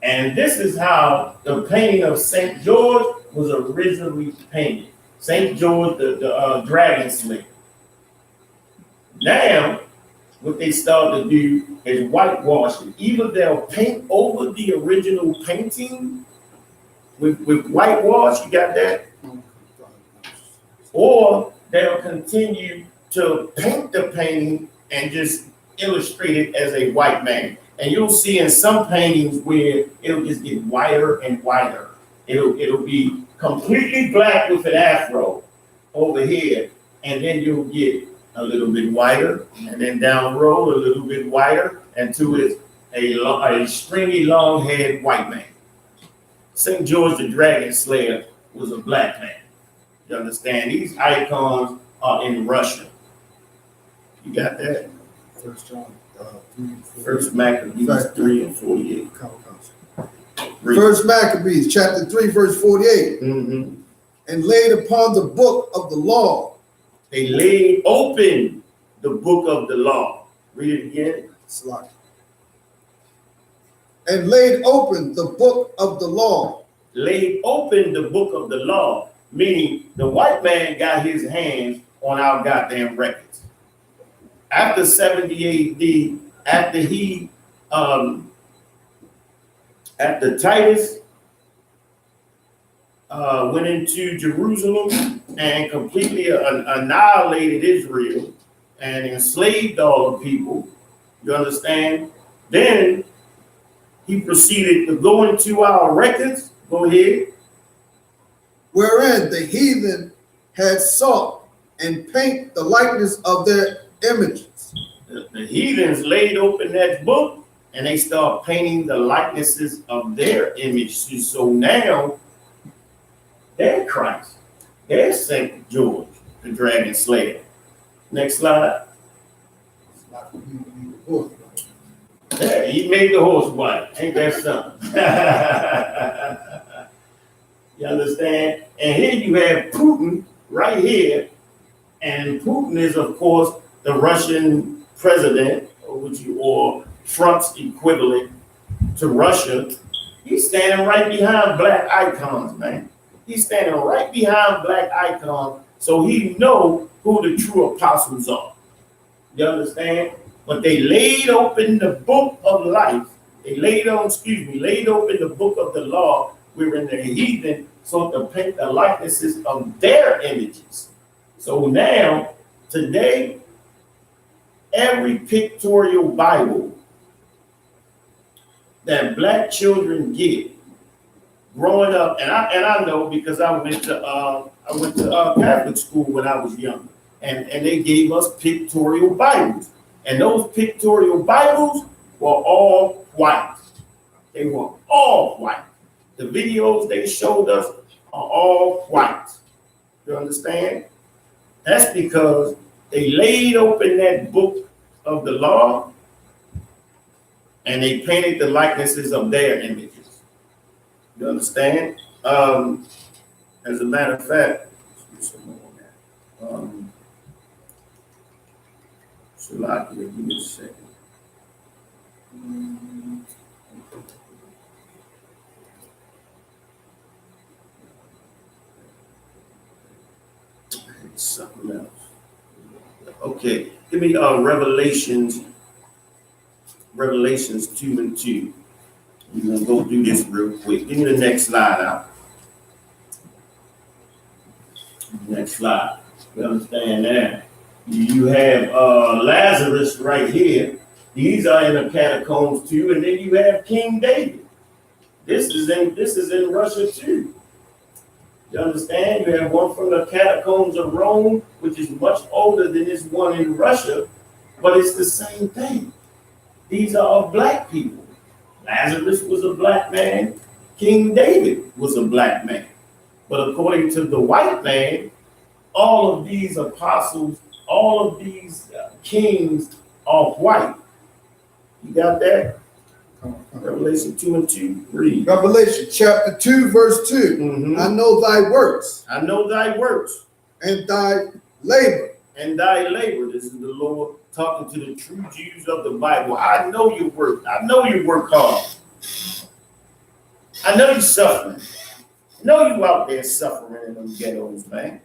Speaker 1: And this is how the painting of St. George was originally painted. St. George, the dragon slayer. Now, what they start to do is whitewash it. Either they'll paint over the original painting with whitewash, you got that? Or they'll continue to paint the painting and just illustrate it as a white man. And you'll see in some paintings where it'll just get whiter and whiter. It'll be completely black with an afro over here, and then you'll get a little bit whiter, and then down the road a little bit whiter, until it's a stringy, long-haired white man. St. George the Dragon Slayer was a black man. You understand? These icons are in Russia. You got that? First Maccabees 3:48.
Speaker 4: First Maccabees chapter 3, verse 48.
Speaker 1: Mm-hmm.
Speaker 4: And laid upon the book of the law.
Speaker 1: They laid open the book of the law. Read it again.
Speaker 4: Slide. And laid open the book of the law.
Speaker 1: Laid open the book of the law, meaning the white man got his hands on our goddamn records. After 70 AD, after Titus went into Jerusalem and completely annihilated Israel and enslaved all the people, you understand? Then he proceeded to go into our records. Go ahead.
Speaker 4: Wherein the heathen had sought and paint the likeness of their images.
Speaker 1: The heathens laid open that book and they start painting the likenesses of their images. So now they're Christ. They're St. George, the dragon slayer. Next slide. Yeah, he made the horse white. Ain't that something? You understand? And here you have Putin right here. And Putin is, of course, the Russian president, or Trump's equivalent to Russia. He's standing right behind black icons, man. He's standing right behind black icons, so he know who the true apostles are. You understand? But they laid open the book of life. They laid open the book of the law, wherein the heathen sought to paint the likenesses of their images. So now, today, every pictorial Bible that black children get growing up, and I know because I went to Catholic school when I was young, and they gave us pictorial Bibles, and those pictorial Bibles were all white. They were all white. The videos they showed us are all white. You understand? That's because they laid open that book of the law and they painted the likenesses of their images. You understand? As a matter of fact, give me a second. Something else. Okay, give me Revelations 2 and 2. We're gonna go through this real quick. Give me the next slide out. Next slide. You understand that? You have Lazarus right here. These are in the catacombs too, and then you have King David. This is in Russia too. You understand? You have one from the catacombs of Rome, which is much older than this one in Russia, but it's the same thing. These are all black people. Lazarus was a black man. King David was a black man. But according to the white man, all of these apostles, all of these kings are white. You got that? Revelation 2 and 2, read.
Speaker 4: Revelation chapter 2, verse 2.
Speaker 1: Mm-hmm.
Speaker 4: I know thy works.
Speaker 1: I know thy works.
Speaker 4: And thy labor.
Speaker 1: And thy labor. This is the Lord talking to the true Jews of the Bible. I know your work. I know you work hard. I know you're suffering. I know you out there suffering in them ghettos, man.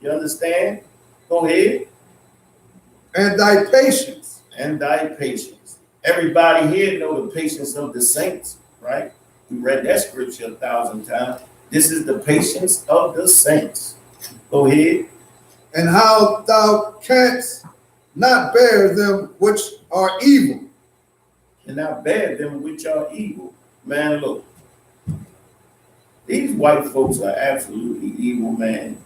Speaker 1: You understand? Go ahead.
Speaker 4: And thy patience.
Speaker 1: And thy patience. Everybody here know the patience of the saints, right? We read that scripture 1,000 times. This is the patience of the saints. Go ahead.
Speaker 4: And how thou canst not bear them which are evil.
Speaker 1: Cannot bear them which are evil. Man, look. These white folks are absolutely evil, man.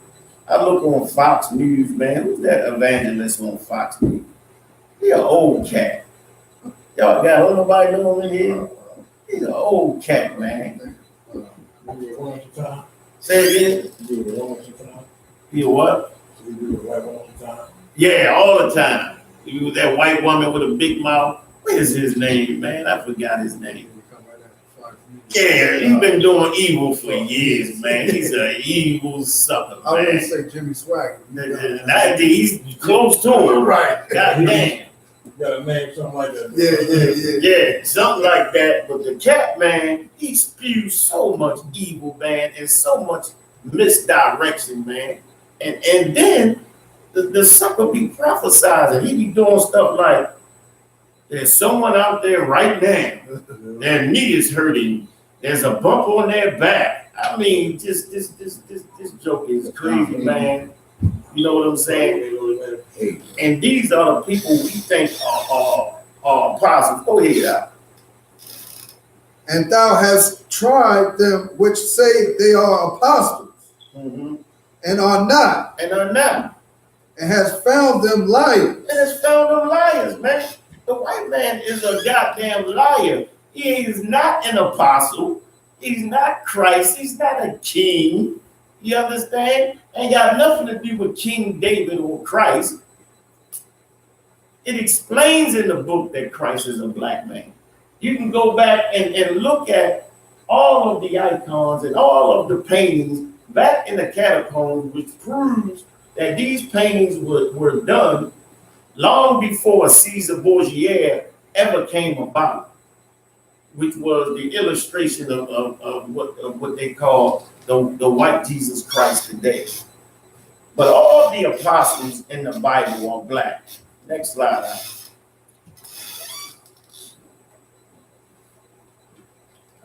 Speaker 1: I look on Fox News, man. Who's that evangelist on Fox News? He an old cat. Y'all got nobody know him in here? He's an old cat, man. Say it again. He a what? Yeah, all the time. He was that white woman with a big mouth. What is his name, man? I forgot his name. Yeah, he's been doing evil for years, man. He's an evil sucker, man.
Speaker 4: I wouldn't say Jimmy Swagger.
Speaker 1: He's close to him.
Speaker 4: Right.
Speaker 1: God damn.
Speaker 3: You got a name, something like that.
Speaker 1: Yeah, something like that. But the cat, man, he spews so much evil, man, and so much misdirection, man. And then the sucker be prophesizing. He be doing stuff like, there's someone out there right now, their knee is hurting. There's a bump on their back. I mean, just this joke is crazy, man. You know what I'm saying? And these are the people we think are apostles. Go ahead, Al.
Speaker 4: And thou hast tried them which say they are apostles, and are not, and has found them liars.
Speaker 1: And has found them liars, man. The white man is a goddamn liar. He is not an apostle. He's not Christ. He's not a king. You understand? Ain't got nothing to do with King David or Christ. It explains in the book that Christ is a black man. You can go back and look at all of the icons and all of the paintings back in the catacombs, which proves that these paintings were done long before Caesar Borgia ever came about, which was the illustration of what they call the white Jesus Christ today. But all the apostles in the Bible are black. Next slide.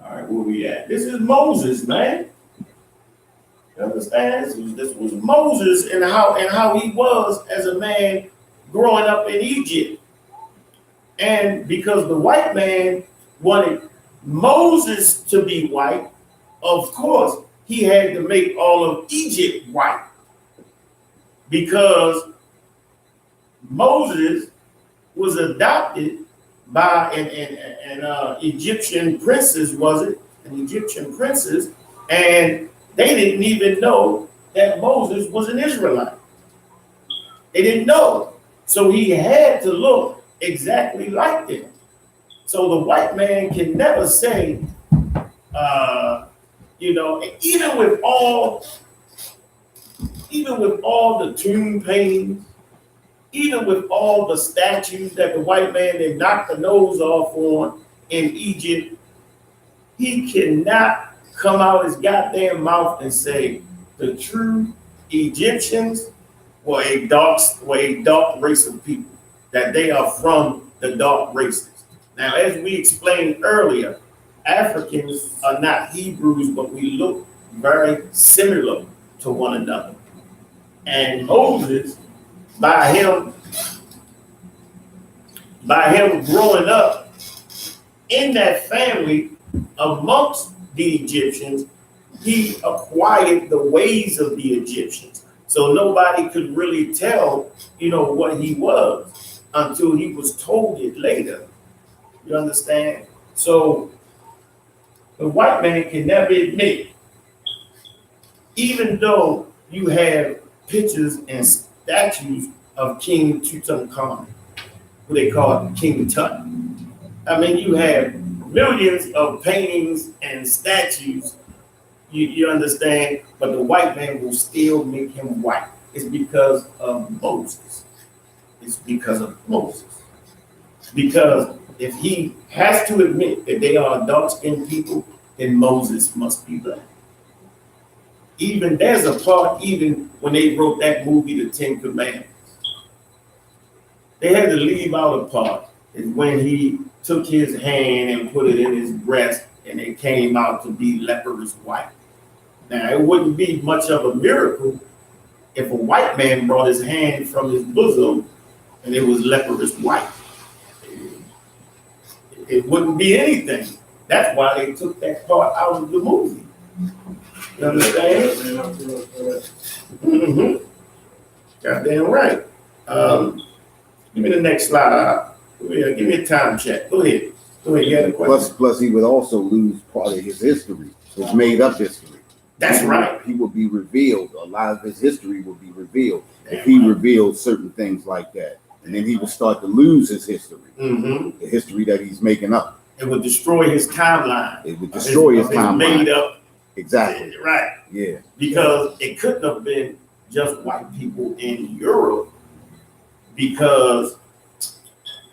Speaker 1: All right, where we at? This is Moses, man. You understand? This was Moses and how he was as a man growing up in Egypt. And because the white man wanted Moses to be white, of course, he had to make all of Egypt white. Because Moses was adopted by an Egyptian princess, was it? An Egyptian princess, and they didn't even know that Moses was an Israelite. They didn't know. So he had to look exactly like them. So the white man can never say, even with all the tomb paintings, even with all the statues that the white man they knocked the nose off on in Egypt, he cannot come out his goddamn mouth and say the true Egyptians were a dark race of people, that they are from the dark races. Now, as we explained earlier, Africans are not Hebrews, but we look very similar to one another. And Moses, by him growing up in that family amongst the Egyptians, he acquired the ways of the Egyptians. So nobody could really tell, what he was until he was told it later. You understand? So the white man can never admit, even though you have pictures and statues of King Tutankhamun, who they call King Tut. I mean, you have millions of paintings and statues, you understand, but the white man will still make him white. It's because of Moses. It's because of Moses. Because if he has to admit that they are dark-skinned people, then Moses must be black. Even there's a part, even when they wrote that movie, The Ten Commandments, they had to leave out a part. Is when he took his hand and put it in his breast, and it came out to be leprous white. Now, it wouldn't be much of a miracle if a white man brought his hand from his bosom and it was leprous white. It wouldn't be anything. That's why they took that part out of the movie. You understand? Mm-hmm. Goddamn right. Give me the next slide. Give me a time check. Go ahead. You had a question.
Speaker 2: Plus, he would also lose part of his history, his made-up history.
Speaker 1: That's right.
Speaker 2: He will be revealed. A lot of his history will be revealed if he reveals certain things like that. And then he will start to lose his history, the history that he's making up.
Speaker 1: It would destroy his timeline.
Speaker 2: It would destroy his timeline.
Speaker 1: Made up.
Speaker 2: Exactly.
Speaker 1: Right.
Speaker 2: Yeah.
Speaker 1: Because it couldn't have been just white people in Europe. Because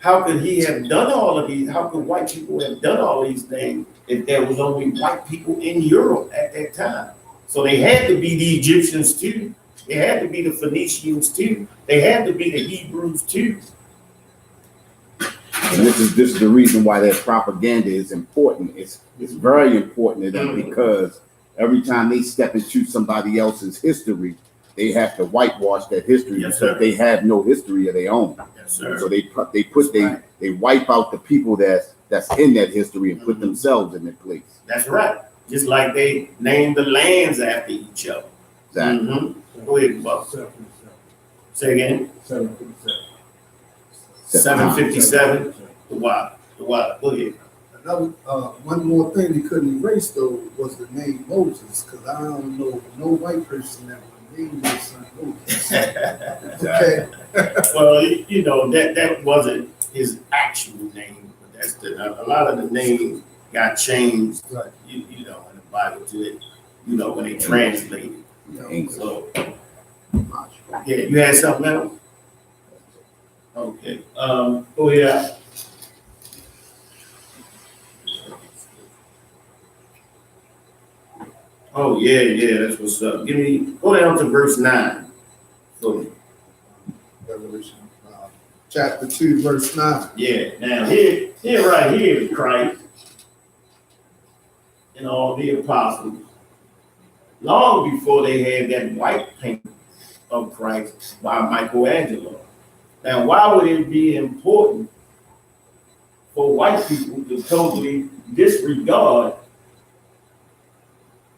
Speaker 1: how could he have done all of these? How could white people have done all these things if there was only white people in Europe at that time? So they had to be the Egyptians too. They had to be the Phoenicians too. They had to be the Hebrews too.
Speaker 2: And this is the reason why that propaganda is important. It's very important to them because every time they step into somebody else's history, they have to whitewash that history because they have no history of their own.
Speaker 1: Yes, sir.
Speaker 2: So they wipe out the people that's in that history and put themselves in their place.
Speaker 1: That's right. Just like they named the lands after each other.
Speaker 2: Exactly.
Speaker 1: Go ahead, Bob. Say again. 757. The wild. Go ahead.
Speaker 4: Another one more thing they couldn't erase though was the name Moses, because I don't know no white person that would name their son Moses. Okay.
Speaker 1: Well, you know that wasn't his actual name, but that's a lot of the names got changed.
Speaker 4: Right.
Speaker 1: You know, in the Bible to it. You know, when they translated. So yeah, you had something else? Okay. Go ahead. Oh yeah, that's what's up. Go down to verse 9. So,
Speaker 4: Revelation chapter 2, verse 9.
Speaker 1: yeah, now here right here is Christ and all the apostles. Long before they had that white paint of Christ by Michelangelo. Now, why would it be important for white people to totally disregard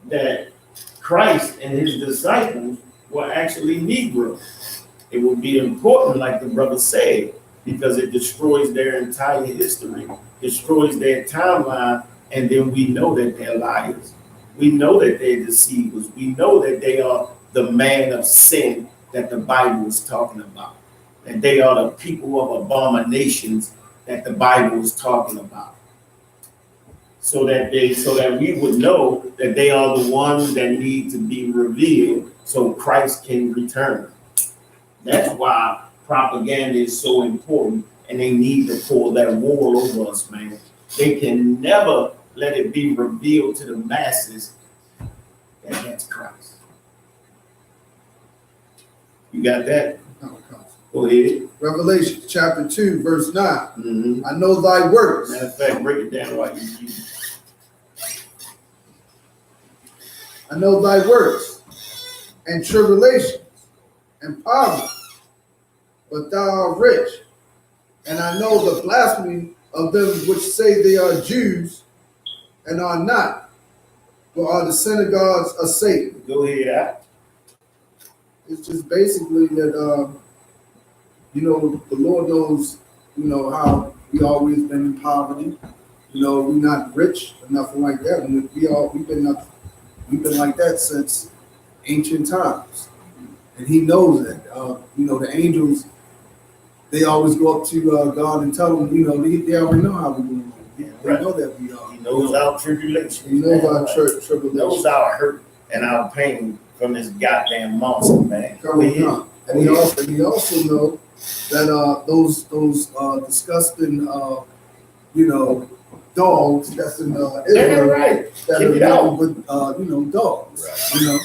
Speaker 1: that Christ and his disciples were actually Negroes? It would be important, like the brother said, because it destroys their entire history, destroys their timeline, and then we know that they're liars. We know that they're deceivers. We know that they are the man of sin that the Bible is talking about. And they are the people of abominations that the Bible is talking about. So that we would know that they are the ones that need to be revealed so Christ can return. That's why propaganda is so important, and they need to pull that wall over us, man. They can never let it be revealed to the masses that that's Christ. You got that? Go ahead.
Speaker 4: Revelation chapter 2, verse 9.
Speaker 1: Mm-hmm.
Speaker 4: I know thy works.
Speaker 1: Matter of fact, break it down while you keep.
Speaker 4: I know thy works and tribulations and poverty, but thou art rich. And I know the blasphemy of them which say they are Jews and are not, but are the synagogues of Satan.
Speaker 1: Go ahead.
Speaker 4: It's just basically that, you know, the Lord knows, you know, how we always been in poverty. You know, we're not rich or nothing like that. And we've been like that since ancient times. And he knows that. You know, the angels, they always go up to God and tell them, you know, they already know how we're doing. They know that we are.
Speaker 1: He knows our tribulation.
Speaker 4: He knows our tribulation.
Speaker 1: He knows our hurt and our pain from this goddamn monster, man.
Speaker 4: And he also know that those disgusting you know, dogs that's in Israel,
Speaker 1: right.
Speaker 4: that
Speaker 1: Keep it
Speaker 4: are
Speaker 1: out.
Speaker 4: with you know, dogs,
Speaker 1: Right.
Speaker 4: you know,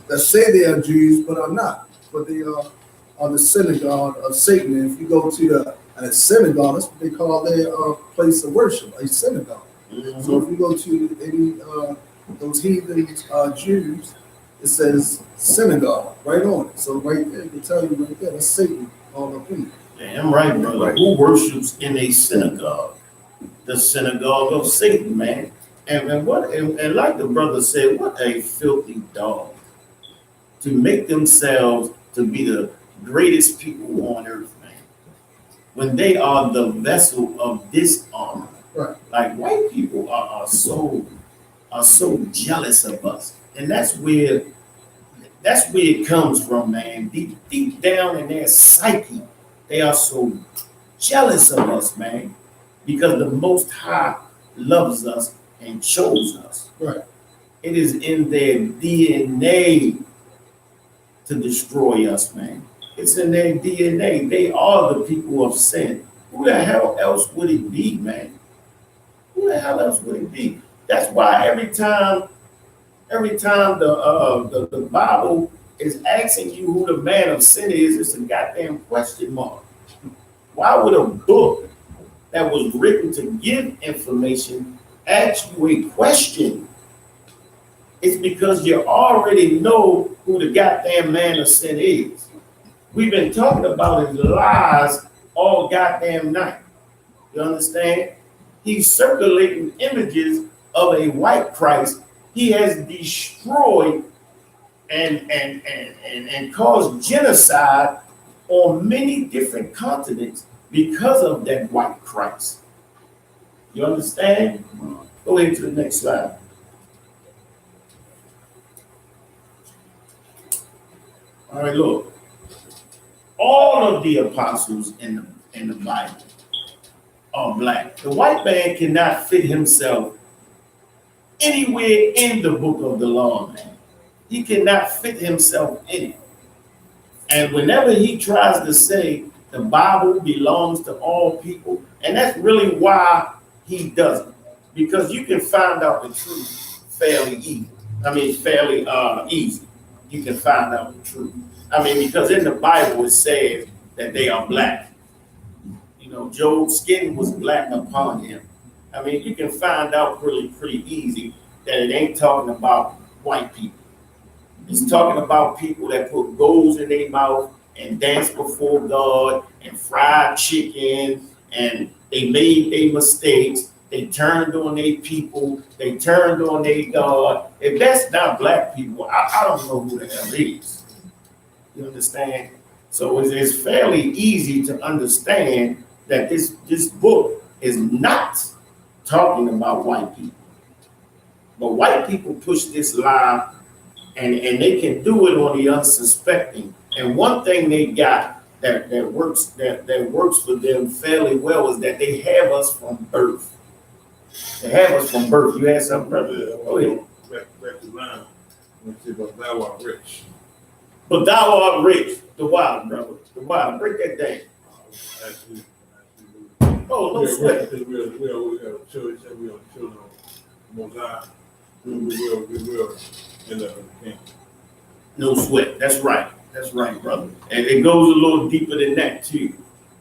Speaker 4: that say they are Jews but are not, but they are the synagogue of Satan. And if you go to a synagogue, that's what they call their place of worship, a synagogue.
Speaker 1: Mm-hmm.
Speaker 4: So if you go to any those heathen Jews, it says synagogue right on it. So right there, they tell you right there, that's Satan all up in it.
Speaker 1: Damn right, brother. Right. Who worships in a synagogue? The synagogue of Satan, man. And like the brother said, what a filthy dog to make themselves to be the greatest people on earth, man. When they are the vessel of dishonor.
Speaker 4: Right.
Speaker 1: Like white people are so jealous of us. And that's where it comes from, man. Deep down in their psyche, they are so jealous of us, man, because the Most High loves us and chose us.
Speaker 4: Right.
Speaker 1: It is in their DNA to destroy us, man. It's in their DNA. They are the people of sin. Who the hell else would it be, man? Who the hell else would it be? That's why every time the Bible is asking you who the man of sin is, it's a goddamn question mark. Why would a book that was written to give information ask you a question? It's because you already know who the goddamn man of sin is. We've been talking about his lies all goddamn night. You understand? He's circulating images of a white Christ. He has destroyed and caused genocide on many different continents because of that white Christ. You understand? Go ahead to the next slide. All right, look. All of the apostles in the Bible are black. The white man cannot fit himself anywhere in the book of the law, man. He cannot fit himself in it. And whenever he tries to say the Bible belongs to all people, and that's really why he doesn't, because you can find out the truth fairly easy. Fairly easy. You can find out the truth. Because in the Bible it says that they are black. You know, Job's skin was black upon him. You can find out pretty easy that it ain't talking about white people. It's talking about people that put gold in their mouth and dance before God and fried chicken, and they made their mistakes. They turned on their people. They turned on their God. If that's not black people, I don't know who the hell is. You understand? So it's fairly easy to understand that this book is not talking about white people. But white people push this lie, and they can do it on the unsuspecting. And one thing they got that works for them fairly well is that they have us from birth. They have us from birth. You had something, brother? Go ahead.
Speaker 3: Back to line. Let's see, but thou art rich.
Speaker 1: But thou art rich. The wild, brother. The wild. Break that down.
Speaker 3: Actually,
Speaker 1: Oh, no sweat.
Speaker 3: We are children of Most High. We will end up in the kingdom.
Speaker 1: No sweat. That's right. That's right, brother. And it goes a little deeper than that, too.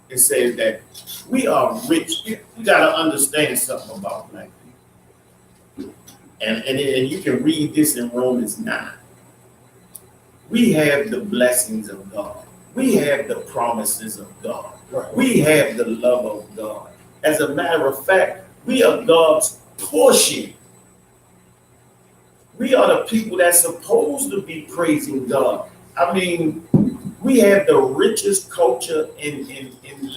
Speaker 1: It says that we are rich. You got to understand something about black people. And you can read this in Romans 9. We have the blessings of God. We have the promises of God.
Speaker 4: Right.
Speaker 1: We have the love of God. As a matter of fact, we are God's portion. We are the people that's supposed to be praising God. We have the richest culture and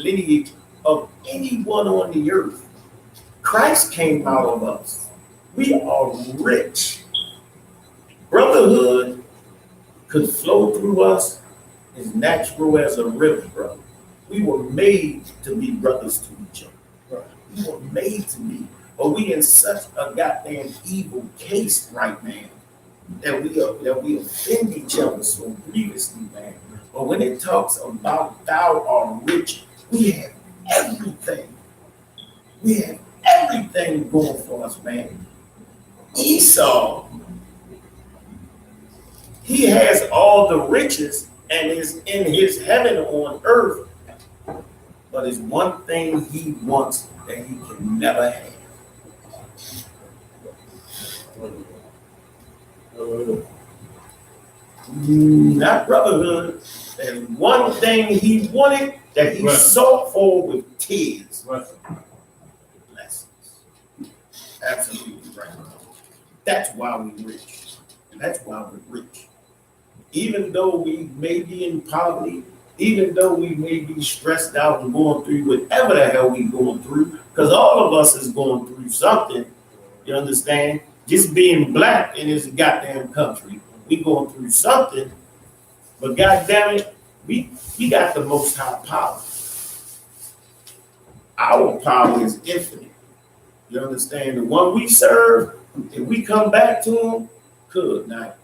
Speaker 1: lineage of anyone on the earth. Christ came out of us. We are rich. Brotherhood could flow through us as natural as a river, brother. We were made to be brothers to each other. Right. We were made to be. But we in such a goddamn evil case right now that we offend each other so grievously, man. But when it talks about thou art rich, we have everything. We have everything going for us, man. Esau, he has all the riches and is in his heaven on earth, but there's one thing he wants that he can never have. Not brotherhood. There's one thing he wanted that he sought for with tears. Blessings. Absolutely right. That's why we're rich. And that's why we're rich. Even though we may be in poverty, even though we may be stressed out and going through whatever the hell we're going through, because all of us is going through something, you understand? Just being black in this goddamn country, we going through something, but goddamn it, we got the most high power. Our power is infinite. You understand? The one we serve, if we come back to him, could not,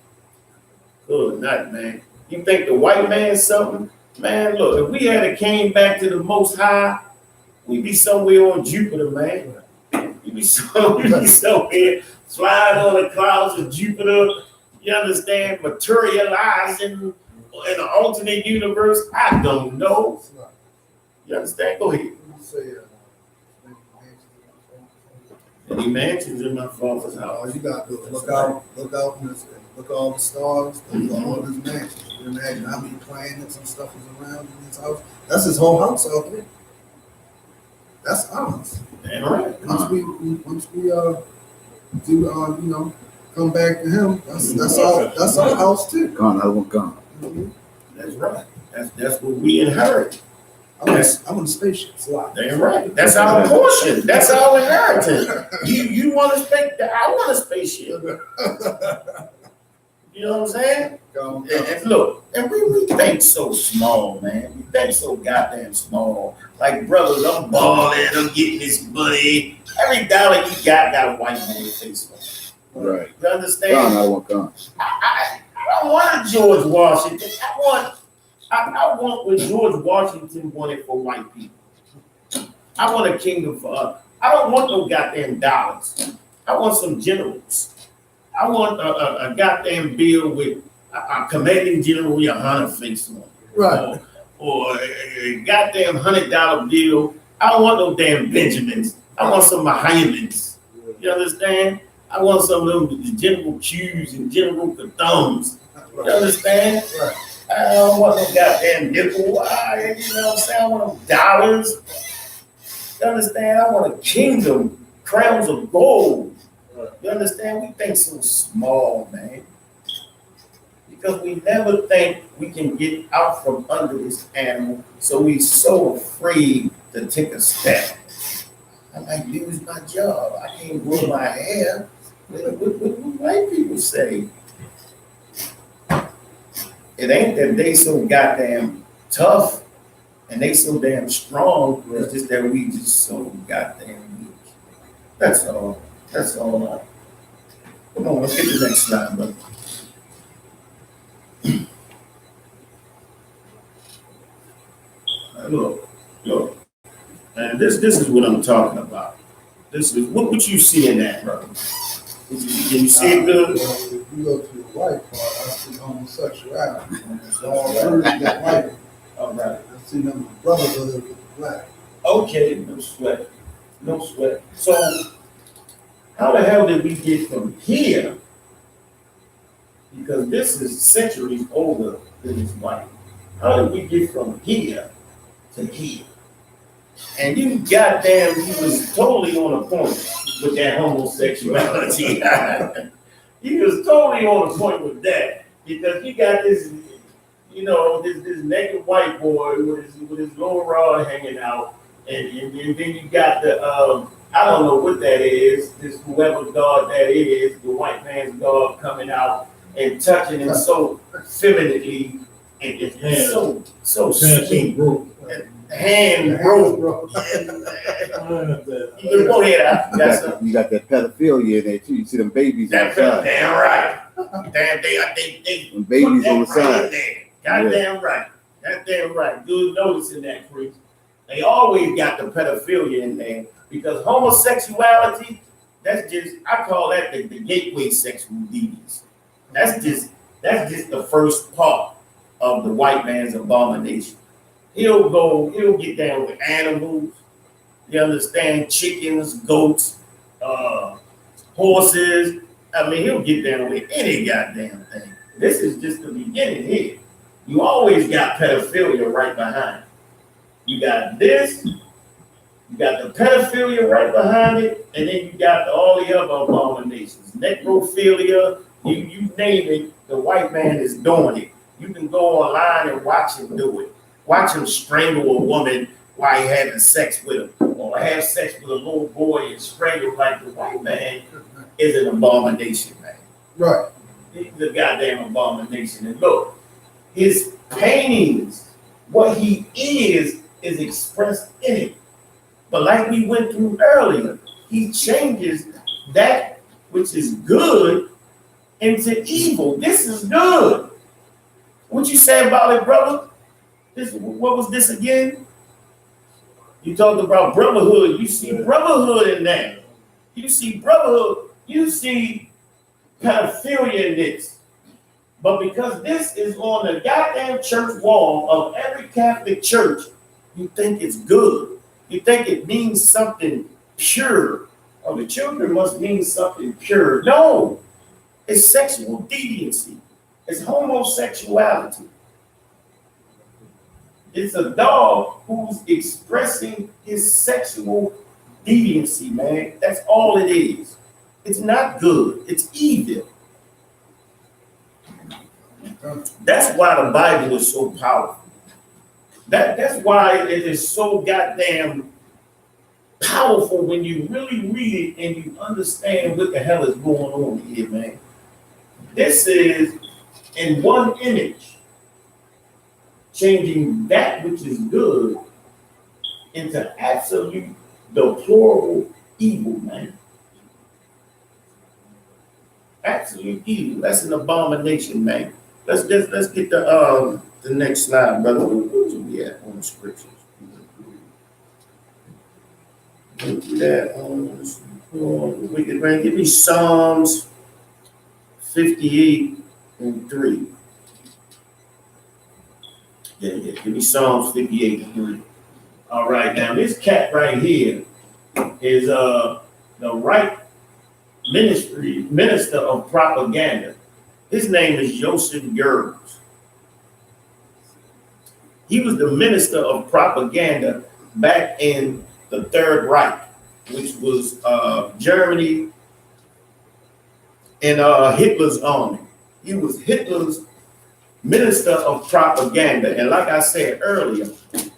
Speaker 1: man. You think the white man's something? Man, look, if we had came back to the Most High, we'd be somewhere on Jupiter, man. We'd be somewhere flying on the clouds of Jupiter. You understand? Materializing in an alternate universe. I don't know. You understand? Go ahead. Any mansions in my father's house.
Speaker 4: All you gotta do is look out in this, look at all the stars, look at all his mansions. You imagine how many planets and stuff is around in his house. That's his whole house out there. That's ours.
Speaker 1: Damn right.
Speaker 4: Once we do you know, come back to him, that's our house too.
Speaker 2: Gone, I won't gone.
Speaker 1: That's right. That's what we inherit.
Speaker 4: I'm on the spaceship. It's a lot.
Speaker 1: Damn right. That's our portion. That's our inheritance. You want a spaceship? I want a spaceship. You know what I'm saying? And look, and we think so small, man. We think so goddamn small. Like, brothers, I'm balling, I'm getting this money. Every dollar you got a white man's face on.
Speaker 2: Right.
Speaker 1: You understand?
Speaker 2: Gone, I won't gone.
Speaker 1: I don't want a George Washington. I want what George Washington wanted for white people. I want a kingdom for us. I don't want no goddamn dollars. I want some generals. I want a goddamn bill with a commanding general Yohanna face on it.
Speaker 4: Right.
Speaker 1: Or a goddamn $100 bill. I don't want no damn Benjamins. I want some Mahimans. You understand? I want some of them General Q's and General Kathums. You understand?
Speaker 4: Right.
Speaker 1: I don't want no goddamn nickel. You know what I'm saying? I want no dollars. You understand? I want a kingdom, crowns of gold. You understand? We think so small, man. Because we never think we can get out from under this animal, so we so afraid to take a step. I might lose my job. I can't grow my hair. What white people say? It ain't that they so goddamn tough and they so damn strong. It's just that we just so goddamn weak. That's all. That's all. Come on, let's get to the next slide, brother. Look. And this is what I'm talking about. This is what you see in that, brother. Can you see it good?
Speaker 4: If you go to the white part, I see homosexuality. It's all through that white.
Speaker 1: All right.
Speaker 4: I see them brotherhood with the black.
Speaker 1: Okay, no sweat. No sweat. So, how the hell did we get from here? Because this is centuries older than this white. How did we get from here to here? And you goddamn, he was totally on a point with that homosexuality. He was totally on a point with that. Because you got this, you know, this naked white boy with his lower rod hanging out. And then you got the, I don't know what that is, this whoever God that is, the white man's God coming out and touching him so femininely. And it's so sweet. Hand broke. Go ahead.
Speaker 2: You got that pedophilia in there too. You see them babies on the side.
Speaker 1: Damn right. Damn, they
Speaker 2: them babies on the side.
Speaker 1: Goddamn right. Goddamn right. Good noticing that, priest. They always got the pedophilia in there because homosexuality, that's just, I call that the gateway sexual deeds. That's just the first part of the white man's abomination. He'll get down with animals, you understand, chickens, goats, horses. I mean, he'll get down with any goddamn thing. This is just the beginning here. You always got pedophilia right behind it. You got this, you got the pedophilia right behind it, and then you got all the other abominations. Necrophilia, you name it, the white man is doing it. You can go online and watch him do it. Watch him strangle a woman while he having sex with her, or have sex with a little boy and strangle like the white man is an abomination, man.
Speaker 4: Right.
Speaker 1: He's a goddamn abomination. And look, his paintings, what he is expressed in it. But like we went through earlier, he changes that which is good into evil. This is good. What you say about it, brother? What was this again? You talked about brotherhood. You see brotherhood in that. You see brotherhood. You see pedophilia in this. But because this is on the goddamn church wall of every Catholic church, you think it's good. You think it means something pure. Oh, the children must mean something pure. No, it's sexual deviancy. It's homosexuality. It's a dog who's expressing his sexual deviancy, man. That's all it is. It's not good. It's evil. That's why the Bible is so powerful. That's why it is so goddamn powerful when you really read it and you understand what the hell is going on here, man. This is in one image, changing that which is good into absolute deplorable evil, man. Absolute evil. That's an abomination, man. Let's get the next slide, brother. Where we at on the scriptures? That on wicked man. Give me Psalms 58 and 3. Yeah. Give me Psalms 58 and 3. All right, now this cat right here is the right minister of propaganda. His name is Joseph Goebbels. He was the minister of propaganda back in the Third Reich, which was Germany and Hitler's army. He was Hitler's minister of propaganda. And like I said earlier,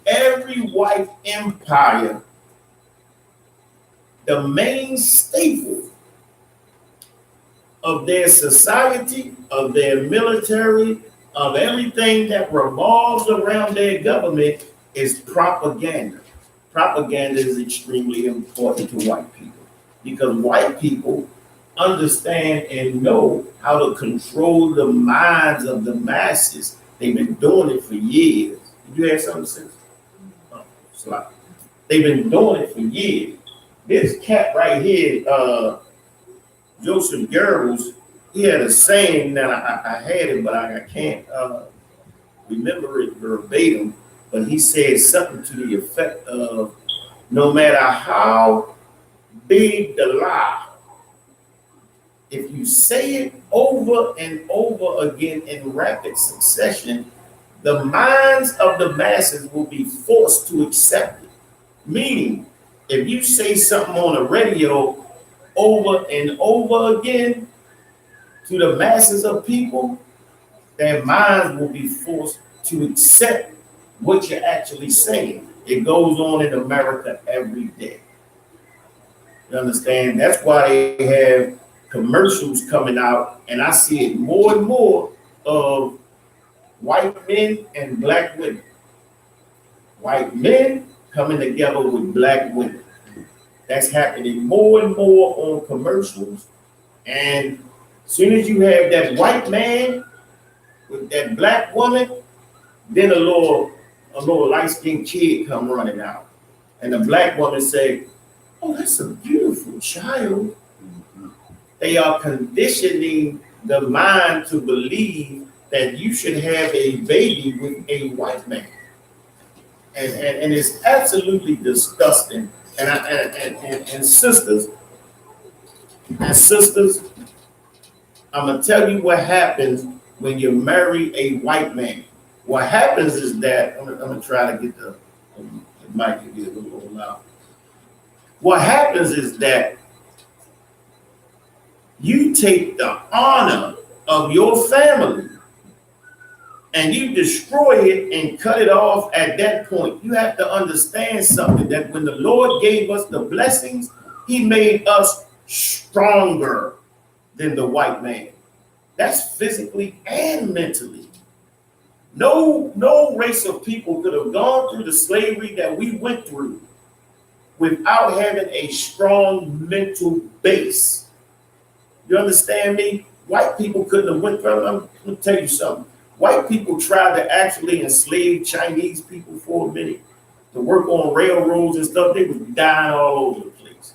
Speaker 1: every white empire, the main staple of their society, of their military, of everything that revolves around their government is propaganda. Propaganda is extremely important to white people because white people understand and know how to control the minds of the masses. They've been doing it for years. Did you have something to say? Oh, slide. They've been doing it for years. This cat right here, Joseph Goebbels, he had a saying that I had it, but I can't remember it verbatim. But he said something to the effect of, no matter how big the lie, if you say it over and over again in rapid succession, the minds of the masses will be forced to accept it. Meaning, if you say something on the radio over and over again to the masses of people, their minds will be forced to accept what you're actually saying. It goes on in America every day. You understand? That's why they have commercials coming out, and I see it more and more of white men and black women. White men coming together with black women. That's happening more and more on commercials. And as soon as you have that white man with that black woman, then a little light-skinned kid come running out. And the black woman say, "Oh, that's a beautiful child." They are conditioning the mind to believe that you should have a baby with a white man. And it's absolutely disgusting. And sisters, I'm gonna tell you what happens when you marry a white man. What happens is that I'm gonna try to get the mic to get a little loud. What happens is that you take the honor of your family and you destroy it and cut it off at that point. You have to understand something, that when the Lord gave us the blessings, he made us stronger than the white man. That's physically and mentally. No race of people could have gone through the slavery that we went through without having a strong mental base. You understand me? White people couldn't have went through. I'm going to tell you something. White people tried to actually enslave Chinese people for a minute to work on railroads and stuff. They was dying all over the place.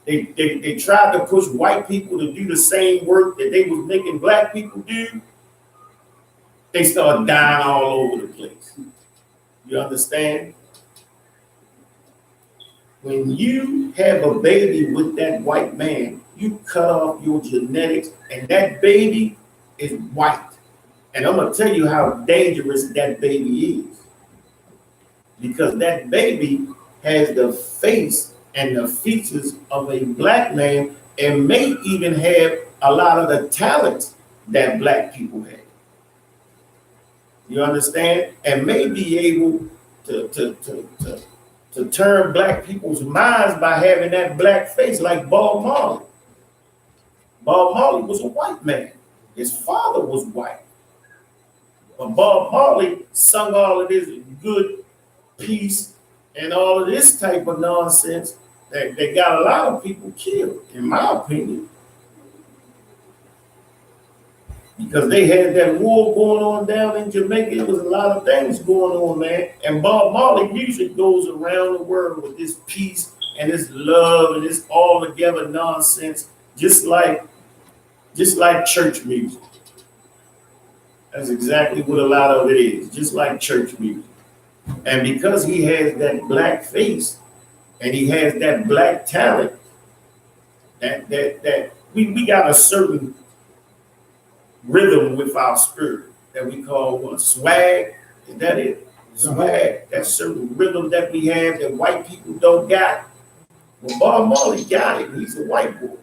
Speaker 1: They tried to push white people to do the same work that they was making black people do. they start dying all over the place. You understand? When you have a baby with that white man, you cut off your genetics, and that baby is white. And I'm gonna tell you how dangerous that baby is. Because that baby has the face and the features of a black man and may even have a lot of the talents that black people have. You understand? And may be able to turn black people's minds by having that black face, like Bob Marley. Bob Marley was a white man. His father was white. But Bob Marley sung all of this good peace and all of this type of nonsense that got a lot of people killed, in my opinion. Because they had that war going on down in Jamaica. There was a lot of things going on, man. And Bob Marley music goes around the world with this peace and this love and this all together nonsense, just like church music. That's exactly what a lot of it is, just like church music. And because he has that black face and he has that black talent, that we got a certain rhythm with our spirit that we call what, swag? Is that it? Swag. That certain rhythm that we have that white people don't got. Well, Bob Marley got it. He's a white boy.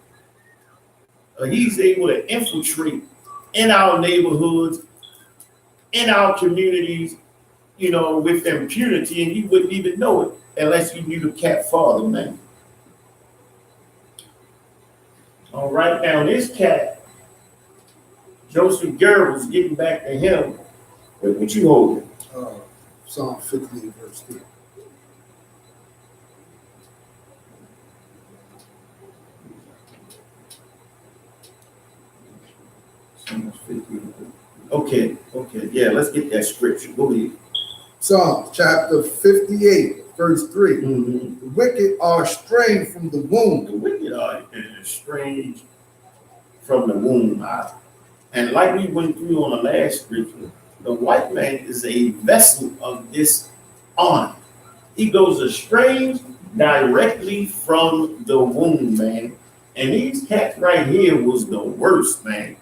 Speaker 1: He's able to infiltrate in our neighborhoods, in our communities, you know, with impunity, and you wouldn't even know it unless you knew the cat father, man. All right, now this cat, Joseph Goebbels, getting back to him. What you holding?
Speaker 4: Psalm 58, verse 3.
Speaker 1: Okay, yeah, let's get that scripture. Go ahead.
Speaker 4: Psalm chapter 58, verse 3.
Speaker 1: Mm-hmm.
Speaker 4: The wicked are estranged from the womb.
Speaker 1: The wicked are estranged from the womb. And like we went through on the last scripture, the white man is a vessel of this honor. He goes estranged directly from the womb, man. And these cats right here was the worst, man.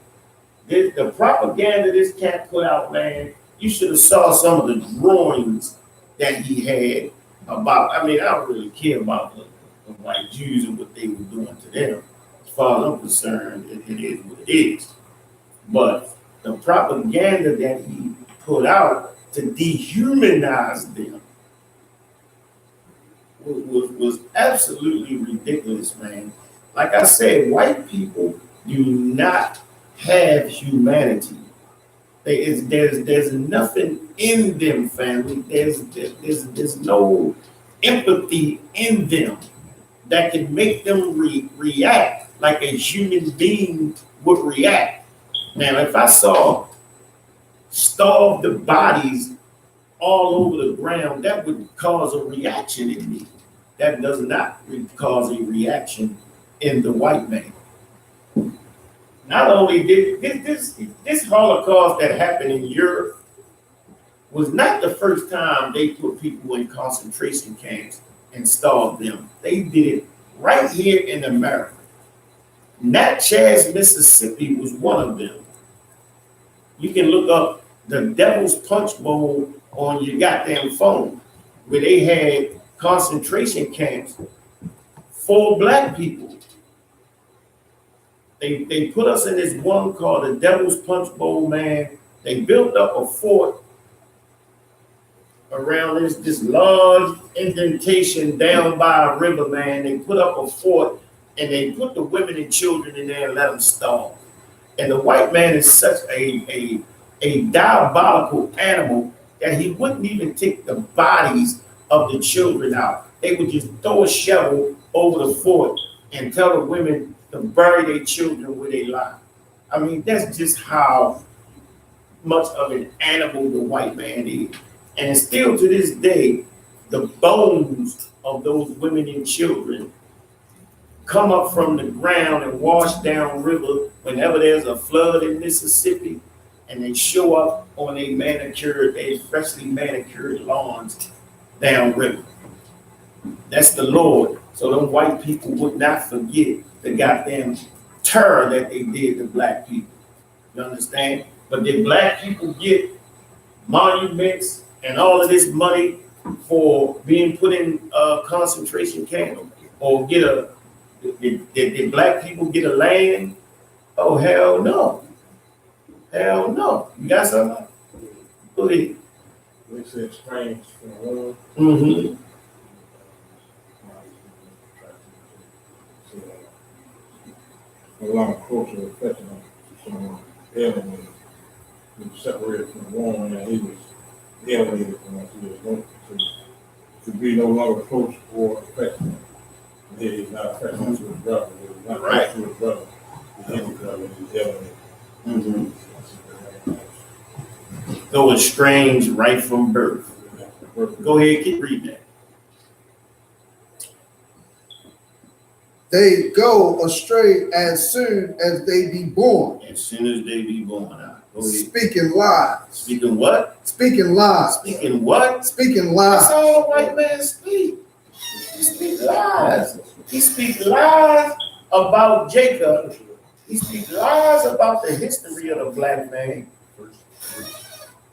Speaker 1: The propaganda this cat put out, man, you should have saw some of the drawings that he had about, I mean, I don't really care about the white Jews and what they were doing to them. As far as I'm concerned, it is what it is. But the propaganda that he put out to dehumanize them was absolutely ridiculous, man. Like I said, white people do not have humanity. There's nothing in them, family. There's no empathy in them that can make them react like a human being would react. Now, if I saw starved bodies all over the ground, that would cause a reaction in me. That does not cause a reaction in the white man. Not only did this Holocaust that happened in Europe was not the first time they put people in concentration camps and starved them. They did it right here in America. Natchez, Mississippi was one of them. You can look up the Devil's Punch Bowl on your goddamn phone, where they had concentration camps for black people. They put us in this one called the Devil's Punch Bowl, man. They built up a fort around this large indentation down by a river, man. They put up a fort and they put the women and children in there and let them starve. And the white man is such a diabolical animal that he wouldn't even take the bodies of the children out. They would just throw a shovel over the fort and tell the women to bury their children where they lie. I mean, that's just how much of an animal the white man is. And still to this day, the bones of those women and children come up from the ground and wash down river whenever there's a flood in Mississippi. and they show up on a freshly manicured lawns downriver. That's the Lord. So them white people would not forget the goddamn terror that they did to black people. You understand? But did black people get monuments and all of this money for being put in concentration camps? Or did black people get a land? Oh, hell no. Hell no. You got something? Go ahead.
Speaker 3: They said strange from the world.
Speaker 1: Mm-hmm.
Speaker 3: A lot of cultural affection on someone alienated. He was separated from the woman and he was alienated from us. He was to be no longer close or affectionate. And he is not affectionate to his brother. He is not close to his brother. He's his brother. He's alienated.
Speaker 1: Mm-hmm. Though estranged right from birth. Go ahead, keep reading that.
Speaker 4: They go astray as soon as they be born.
Speaker 1: As soon as they be born out. Go ahead.
Speaker 4: Speaking lies.
Speaker 1: Speaking what?
Speaker 4: Speaking lies.
Speaker 1: Speaking what?
Speaker 4: Speaking lies.
Speaker 1: That's all a white man speak. He speak lies. He speak lies about Jacob. He speak lies about the history of the black man.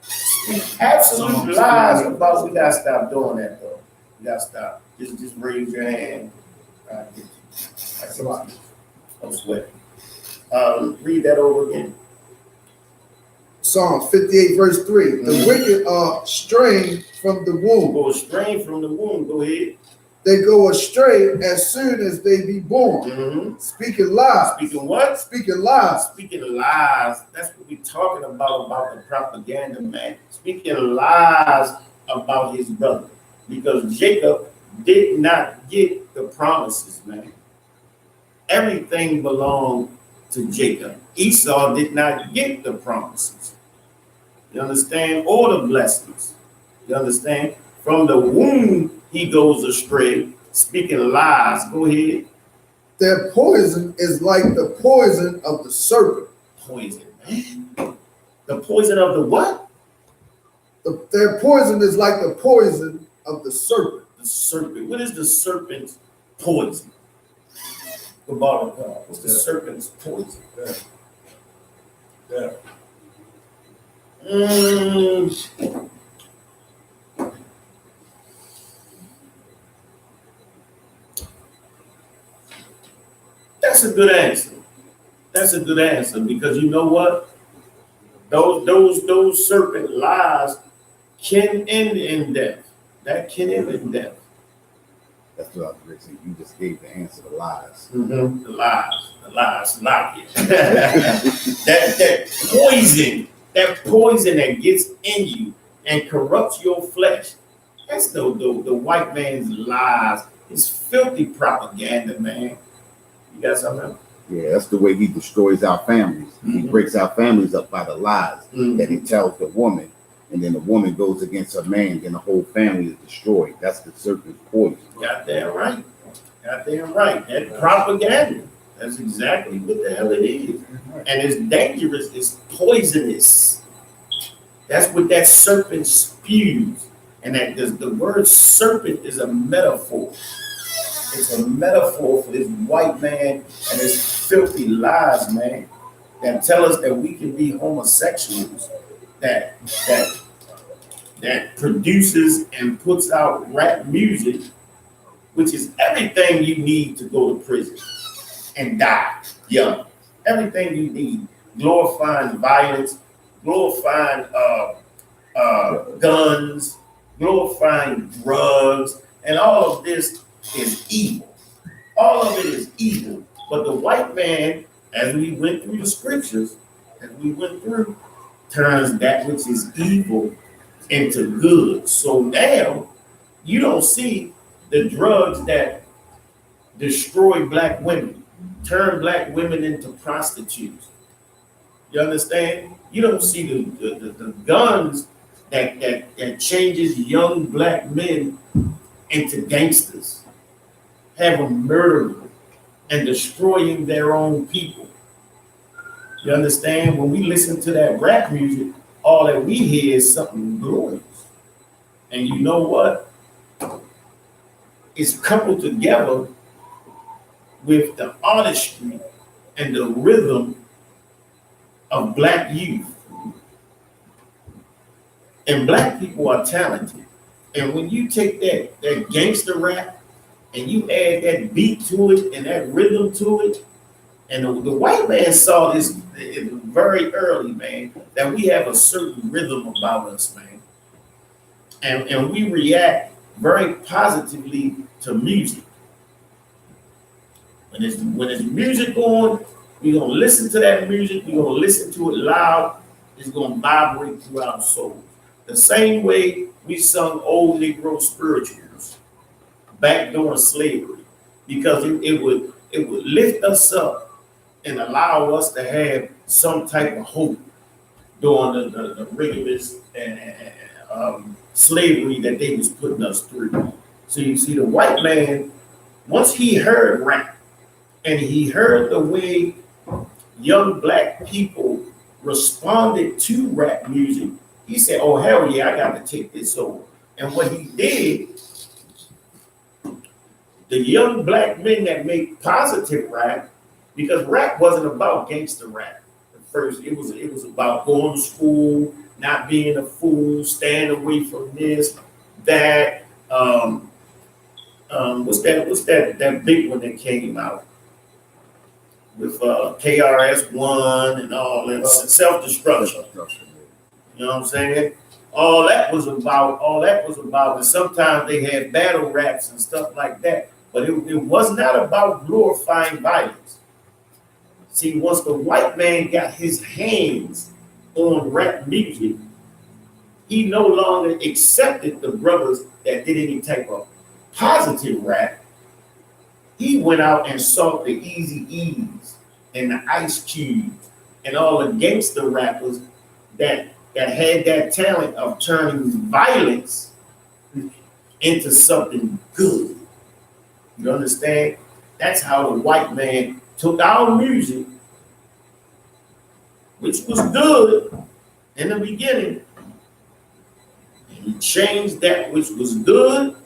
Speaker 1: Speak absolute lies about. We gotta stop doing that though. We gotta stop. Just raise your hand. Don't sweat. Read that over again.
Speaker 4: Psalm 58 verse 3. The wicked are strayed from the womb.
Speaker 1: Go astray from the womb. Go ahead.
Speaker 4: They go astray as soon as they be born.
Speaker 1: Mm-hmm.
Speaker 4: Speaking lies.
Speaker 1: Speaking what?
Speaker 4: Speaking lies.
Speaker 1: Speaking lies. That's what we're talking about the propaganda, man. Speaking lies about his brother. Because Jacob did not get the promises, man. Everything belonged to Jacob. Esau did not get the promises. You understand? Or the blessings. You understand? From the womb, he goes astray, speaking lies. Go ahead.
Speaker 4: Their poison is like the poison of the serpent.
Speaker 1: Poison, man. The poison of the what?
Speaker 4: Their poison is like the poison of the serpent.
Speaker 1: The serpent. What is the serpent's poison? What's the serpent's poison?
Speaker 3: Yeah.
Speaker 1: That's a good answer. That's a good answer because you know what? Those serpent lies can end in death. That can end in death.
Speaker 2: That's what I was going to say. You just gave the answer, the lies.
Speaker 1: Mm-hmm. The lies, lock it. that poison that gets in you and corrupts your flesh. That's the white man's lies. It's filthy propaganda, man. You got something else?
Speaker 2: Yeah, that's the way he destroys our families. Mm-hmm. He breaks our families up by the lies that he tells the woman. And then the woman goes against her man, then the whole family is destroyed. That's the serpent's poison.
Speaker 1: Goddamn right. Goddamn right. That propaganda. That's exactly what the hell it is. And it's dangerous. It's poisonous. That's what that serpent spews. And that the word serpent is a metaphor. It's a metaphor for this white man and his filthy lies, man, that tell us that we can be homosexuals, that produces and puts out rap music, which is everything you need to go to prison and die young. Everything you need. Glorifying violence, glorifying guns, glorifying drugs, and all of this is evil. All of it is evil. But the white man, as we went through the scriptures, turns that which is evil into good. So now you don't see the drugs that destroy black women, turn black women into prostitutes. You understand? You don't see the guns that changes young black men into gangsters, have them murdering and destroying their own people. You understand? When we listen to that rap music, all that we hear is something glorious. And you know what? It's coupled together with the artistry and the rhythm of black youth. And black people are talented. And when you take that gangster rap and you add that beat to it and that rhythm to it, and the white man saw this very early, man, that we have a certain rhythm about us, man. And we react very positively to music. When it's music on, we're gonna listen to that music, we're gonna listen to it loud, it's gonna vibrate through our souls. The same way we sung old Negro spirituals back during slavery, because it would lift us up and allow us to have some type of hope during the rigorous and slavery that they was putting us through. So you see, the white man, once he heard rap and he heard the way young black people responded to rap music, he said, oh, hell yeah, I got to take this over. And what he did, the young black men that make positive rap, because rap wasn't about gangster rap at first. It was about going to school, not being a fool, staying away from this, that. What's that big one that came out with KRS-One and all that self-destruction. You know what I'm saying? All that was about, and sometimes they had battle raps and stuff like that. But it was not about glorifying violence. See, once the white man got his hands on rap music, he no longer accepted the brothers that did any type of positive rap. He went out and sought the Eazy-E's and the Ice-Cubes and all the gangster rappers that had that talent of turning violence into something good. You understand? That's how the white man took our music, which was good in the beginning, and he changed that which was good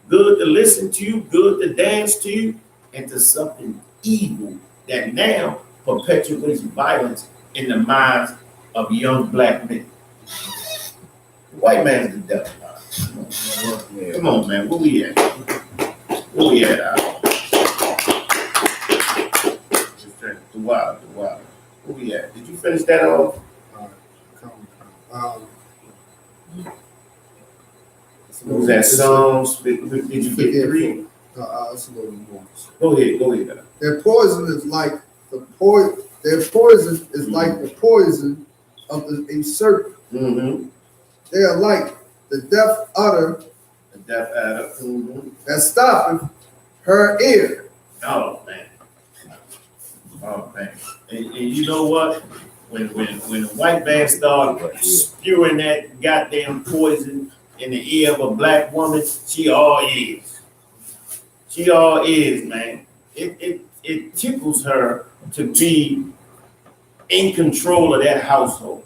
Speaker 1: to listen to, good to dance to, into something evil that now perpetuates violence in the minds of young black men. The white man's the devil. Come on, man. Where we at? Where we at? The wild. Where we at? Did you finish that off? What was that Psalms? Did you get 3?
Speaker 4: It's a little more.
Speaker 1: Go ahead.
Speaker 4: Their poison is like the poison of a serpent.
Speaker 1: Mm-hmm.
Speaker 4: They are like the deaf udder
Speaker 1: Mm-hmm.
Speaker 4: that stoppeth her ear.
Speaker 1: Oh man. And you know what? When the white man started spewing that goddamn poison in the ear of a black woman, she all is. She all is, man. It tickles her to be in control of that household.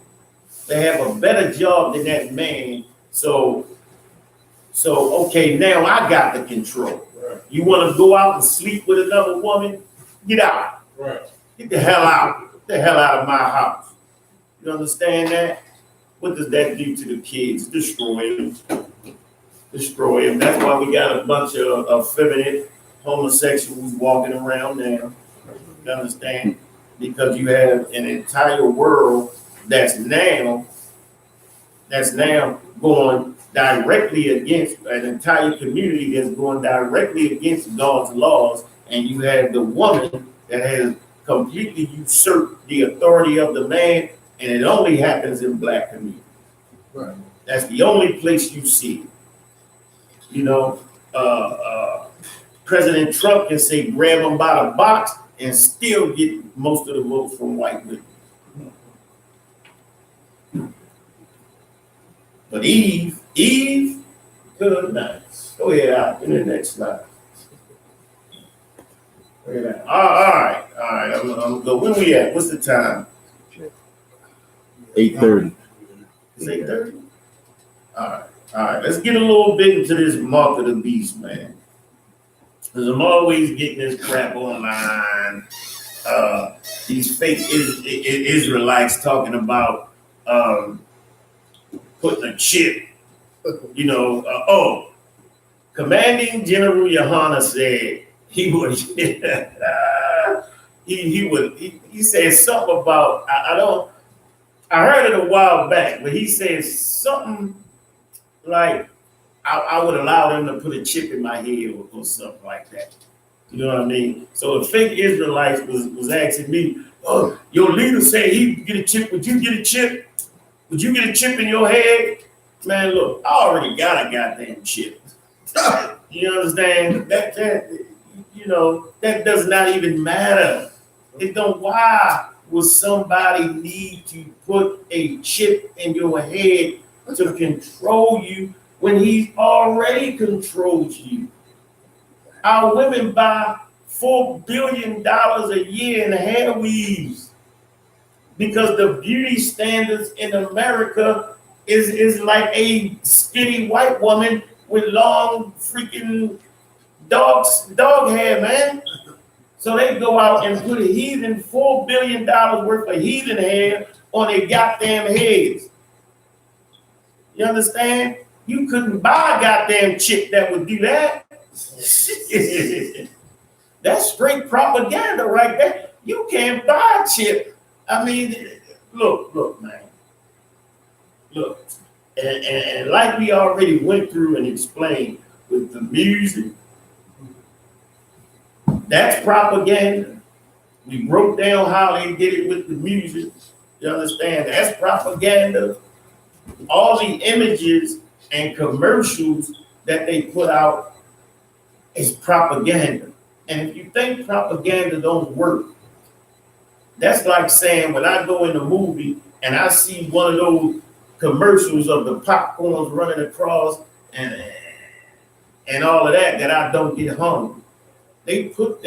Speaker 1: They have a better job than that man. So okay, now I got the control.
Speaker 3: Right.
Speaker 1: You want to go out and sleep with another woman? Get out.
Speaker 3: Right.
Speaker 1: Get the hell out. Get the hell out of my house. You understand that? What does that do to the kids? Destroy them. That's why we got a bunch of effeminate homosexuals walking around now. You understand? Because you have an entire world that's now going directly against an entire community that's going directly against God's laws, and you have the woman that has completely usurped the authority of the man, and it only happens in black communities.
Speaker 4: Right.
Speaker 1: That's the only place you see it. You know, President Trump can say grab him by the box and still get most of the votes from white women. But Eve, good night. Go ahead out in the next slide. All right. right, I'm gonna go. Where we at? What's the time?
Speaker 2: 8:30.
Speaker 1: It's 8:30. All right. Let's get a little bit into this mark of the beast, man. Because I'm always getting this crap online. These fake Israelites talking about putting a chip. You know, Commanding General Yohanna said he would. He said something about I heard it a while back, but he said something like I would allow them to put a chip in my head or something like that. You know what I mean? So the fake Israelites was asking me, "Oh, your leader said he'd get a chip. Would you get a chip? Would you get a chip in your head?" Man, look, I already got a goddamn chip. You understand? That that does not even matter. It don't. Why would somebody need to put a chip in your head to control you when he's already controlled you? Our women buy $4 billion a year in hair weaves because the beauty standards in America is like a skinny white woman with long freaking dog hair, man. So they go out and put a heathen $4 billion worth of heathen hair on their goddamn heads. You understand? You couldn't buy a goddamn chick that would do that. That's straight propaganda right there. You can't buy a chip. I mean, look, man. Look, and like we already went through and explained with the music, that's propaganda. We broke down how they did it with the music. You understand? That's propaganda. All the images and commercials that they put out is propaganda. And if you think propaganda don't work, that's like saying when I go in a movie and I see one of those commercials of the popcorns running across and all of that I don't get hungry. They put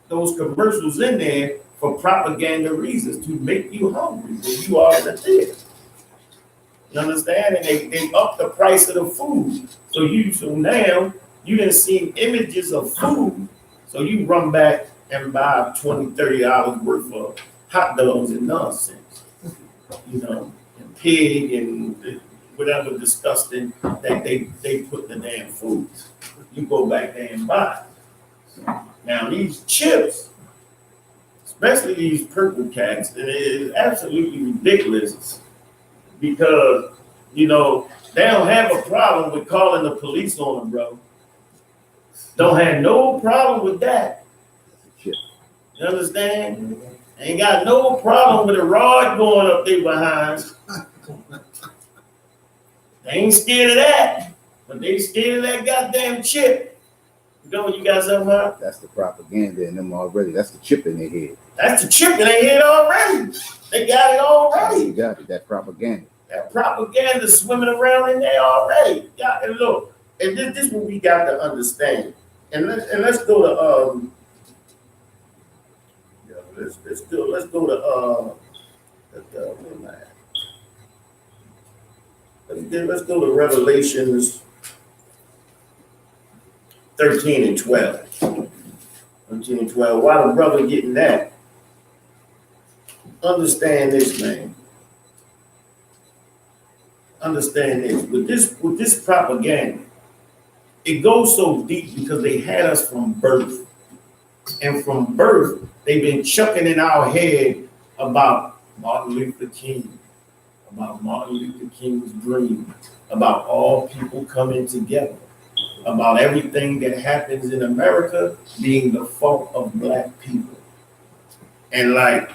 Speaker 1: those commercials in there for propaganda reasons to make you hungry when you are in the theater. You understand? And they up the price of the food. So now you didn't see images of food, so you run back and buy $20, $30 worth of hot dogs and nonsense. You know, and pig and whatever disgusting that they put in the damn food. You go back there and buy it. Now these chips, especially these purple cats, and it is absolutely ridiculous because, you know, they don't have a problem with calling the police on them, bro. Don't have no problem with that. You understand? Ain't got no problem with a rod going up their behinds. They ain't scared of that, but they scared of that goddamn chip. You got something, huh?
Speaker 2: That's the propaganda in them already. That's the chip in their head.
Speaker 1: That's the chip in their head already. They got it already.
Speaker 2: You got it. That propaganda.
Speaker 1: That propaganda swimming around in there already. Yeah, and look, and this is what we got to understand. And let's go to let's go to let's go to Revelations 13 and 12. 13 and 12. Why the brother getting that? Understand this, man. Understand this. With this propaganda, it goes so deep because they had us from birth. And from birth, they've been chucking in our head about Martin Luther King, about Martin Luther King's dream, about all people coming together, about everything that happens in America being the fault of black people. And like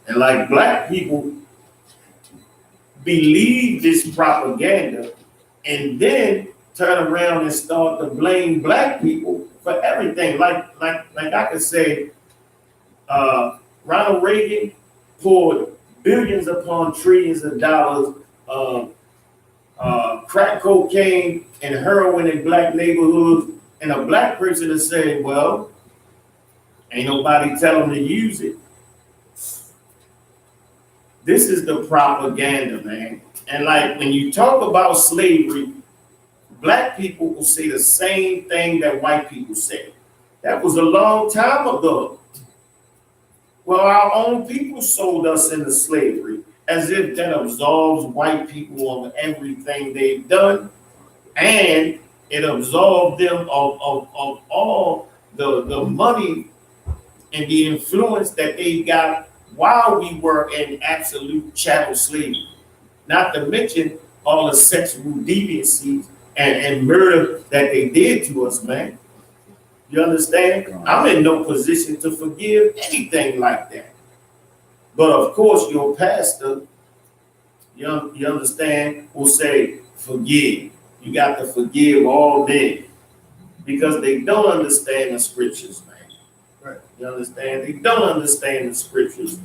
Speaker 1: black people believe this propaganda and then turn around and start to blame black people for everything. Like I could say, Ronald Reagan poured billions upon trillions of dollars of crack cocaine and heroin in black neighborhoods, and a black person is saying, well, Ain't nobody tell them to use it. This is the propaganda, man. And like when you talk about slavery, black people will say the same thing that white people say. That was a long time ago. Well, our own people sold us into slavery, as if that absolves white people of everything they've done, and it absolved them of all the money and the influence that they got while we were in absolute chattel slavery. Not to mention all the sexual deviancies and murder that they did to us, man. You understand? I'm in no position to forgive anything like that. But of course, your pastor, you understand, will say, forgive. You got to forgive all men. Because they don't understand the scriptures, man.
Speaker 4: Right.
Speaker 1: You understand? They don't understand the scriptures.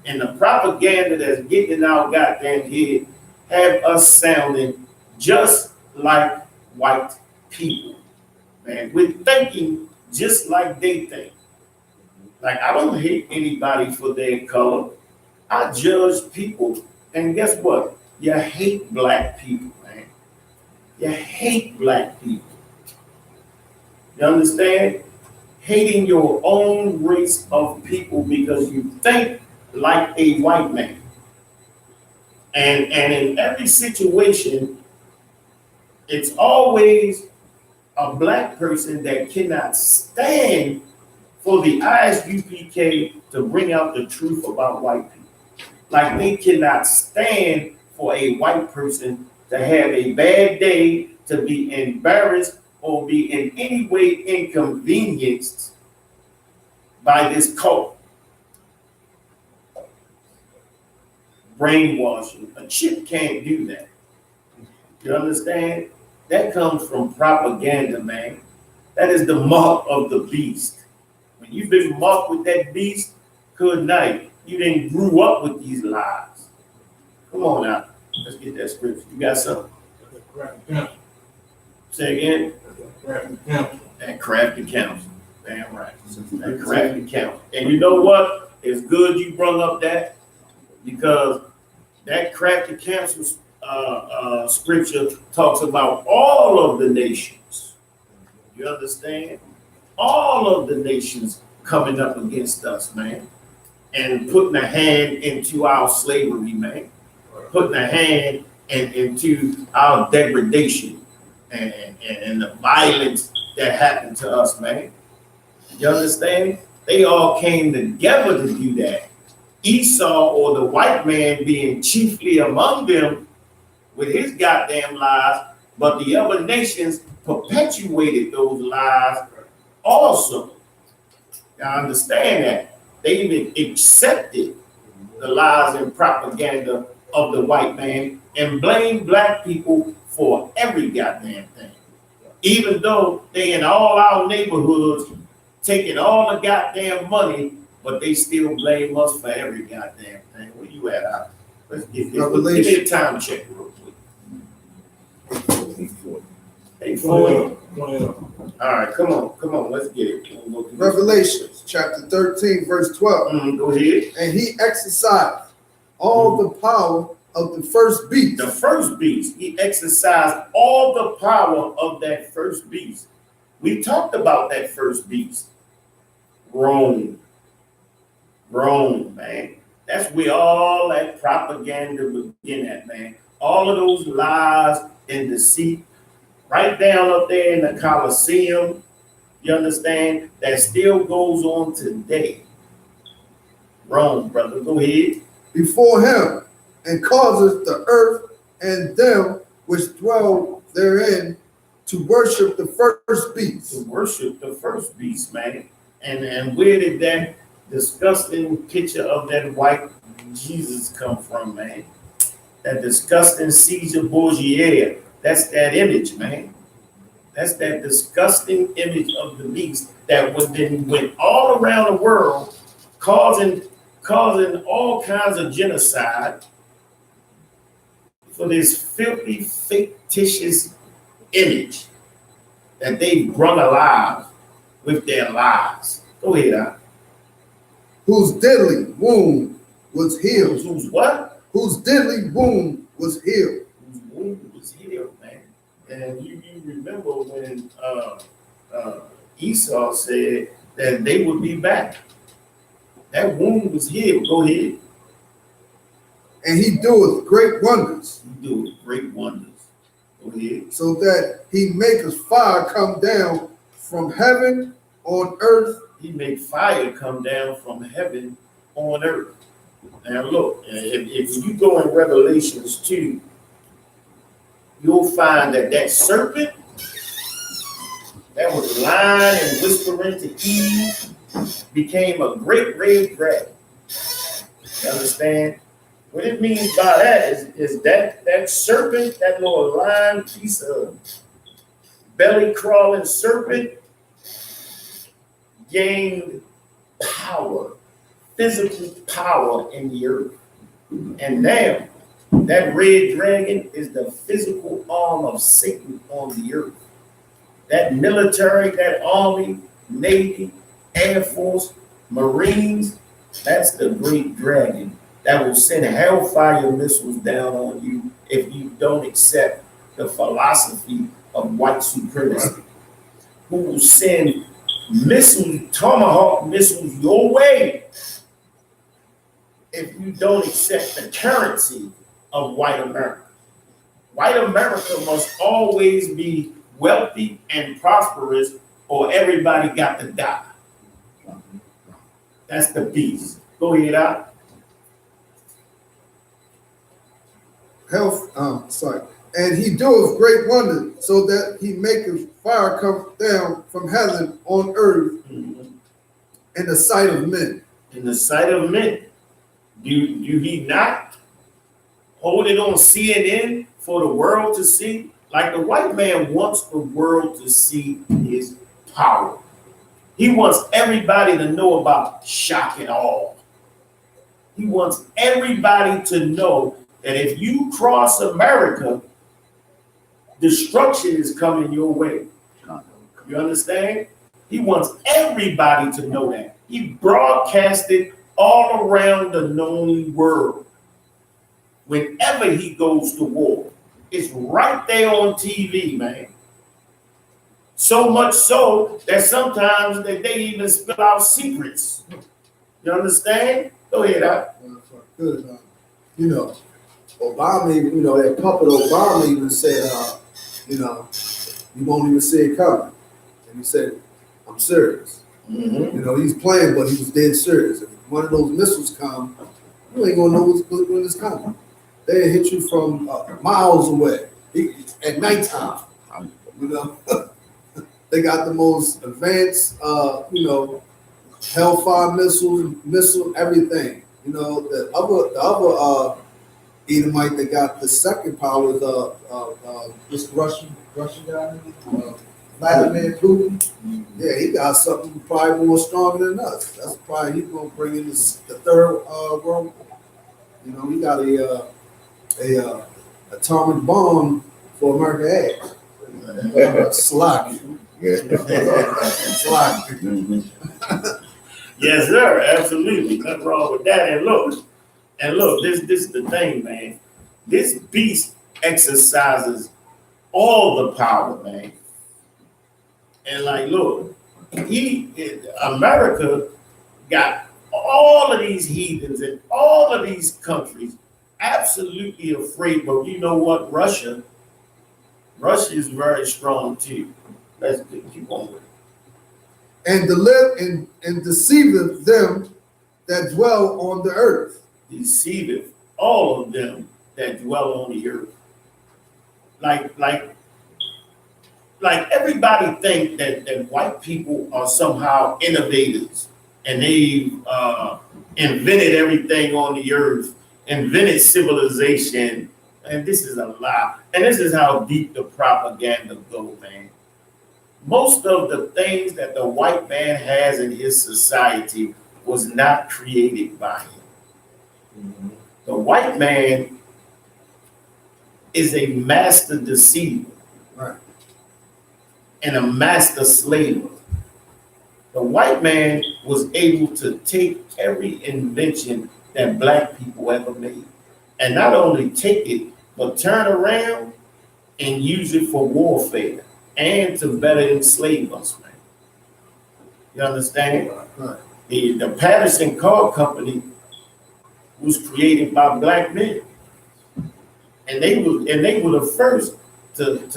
Speaker 1: And the propaganda that's getting in our goddamn head have us sounding just like white people, man. We're thinking just like they think. Like, I don't hate anybody for their color. I judge people. And guess what? You hate black people, man. You hate black people. You understand? Hating your own race of people because you think like a white man. And in every situation, it's always a black person that cannot stand for the I.S.U.P.K to bring out the truth about white people. Like they cannot stand for a white person to have a bad day, to be embarrassed, or be in any way inconvenienced by this cult. Brainwashing. A chip can't do that. You understand? That comes from propaganda, man. That is the mark of the beast. When you've been marked with that beast, good night. You didn't grew up with these lies. Come on now. Let's get that scripture. You got something? Say again? That crafty counsel. Damn right. That crafty counsel. And you know what? It's good you brought up that, because that crafty counsel scripture talks about all of the nations. You understand? All of the nations coming up against us, man, and putting a hand into our slavery, man, putting a hand into our degradation and the violence that happened to us, man. You understand? They all came together to do that. Esau, or the white man, being chiefly among them with his goddamn lies, but the other nations perpetuated those lies also. Y'all understand that? They even accepted the lies and propaganda of the white man and blamed black people for every goddamn thing. Even though they in all our neighborhoods taking all the goddamn money, but they still blame us for every goddamn thing. Where you at, Al? Let's get this. Give me a time check real quick. 8:40. All right, come on, let's get it.
Speaker 4: Revelations chapter 13, verse 12.
Speaker 1: Go ahead.
Speaker 4: And he exercised all the power of the first beast.
Speaker 1: The first beast. He exercised all the power of that first beast. We talked about that first beast. Rome, man. That's where all that propaganda begin at, man. All of those lies and deceit, right down up there in the Colosseum, you understand, that still goes on today. Rome, brother, go ahead.
Speaker 4: Before him, and causes the earth and them which dwell therein to worship the first beast.
Speaker 1: To worship the first beast, man. And where did that disgusting picture of that white Jesus come from, man? That disgusting Caesar Borgia. That's that image, man. That's that disgusting image of the beast that went all around the world, causing all kinds of genocide for this filthy, fictitious image that they brought alive with their lies. Go ahead, Al.
Speaker 4: whose deadly wound was healed.
Speaker 1: Whose what?
Speaker 4: Whose deadly wound was healed.
Speaker 1: Whose wound was healed, man. And you remember when Esau said that they would be back. That wound was healed. Go ahead.
Speaker 4: And he doeth great wonders.
Speaker 1: He do great wonders. Go ahead.
Speaker 4: So that he maketh fire come down from heaven on earth.
Speaker 1: He made fire come down from heaven on earth. Now look, if you go in Revelations 2, you'll find that serpent that was lying and whispering to Eve became a great red dragon. You understand? What it means by that is that serpent, that little lying piece of belly crawling serpent, gained power, physical power in the earth. And now that red dragon is the physical arm of Satan on the earth. That military, that army, navy, air force, marines, that's the great dragon that will send hellfire missiles down on you if you don't accept the philosophy of white supremacy. Who will send missiles, tomahawk missiles your way if you don't accept the currency of white America. White America must always be wealthy and prosperous, or everybody got to die. That's the beast. Go ahead, out.
Speaker 4: And he doeth great wonders, so that he maketh fire come down from heaven on earth in the sight of men.
Speaker 1: In the sight of men. Do he not hold it on CNN for the world to see? Like the white man wants the world to see his power. He wants everybody to know about shock and awe. He wants everybody to know that if you cross America, destruction is coming your way. You understand? He wants everybody to know that. He broadcasted all around the known world. Whenever he goes to war, it's right there on TV, man. So much so that sometimes they even spill out secrets. You understand? Go ahead, Al.
Speaker 5: Good. You know, Obama, you know, that puppet Obama even said, you know, you won't even see it coming. And he said, I'm serious.
Speaker 4: Mm-hmm.
Speaker 5: You know, he's playing, but he was dead serious. If one of those missiles come, you ain't gonna know when it's coming. They hit you from miles away at nighttime. You know, they got the most advanced, you know, Hellfire missile, everything. You know, the other Edomite that got the second power is this Russian guy, Vladimir Putin. Yeah, he got something probably more stronger than us. That's probably he's gonna bring in the third world. You know, he got a atomic bomb for America ag. Slack. Slack.
Speaker 1: Yes, sir. Absolutely. Nothing wrong with that. And look, this is the thing, man. This beast exercises all the power, man. And like, look, America got all of these heathens in all of these countries absolutely afraid. But you know what? Russia is very strong too. Let's keep on with it.
Speaker 4: And deceiveth them that dwell on the earth.
Speaker 1: Deceiveth all of them that dwell on the earth. Like everybody think that white people are somehow innovators and they invented everything on the earth, invented civilization, and this is a lie. And this is how deep the propaganda goes, man. Most of the things that the white man has in his society was not created by him. Mm-hmm. The white man is a master deceiver,
Speaker 4: right,
Speaker 1: and a master slaver. The white man was able to take every invention that black people ever made, and not only take it, but turn around and use it for warfare and to better enslave us, man. You understand?
Speaker 5: Right.
Speaker 1: The Patterson Car Company was created by black men, and they were the first to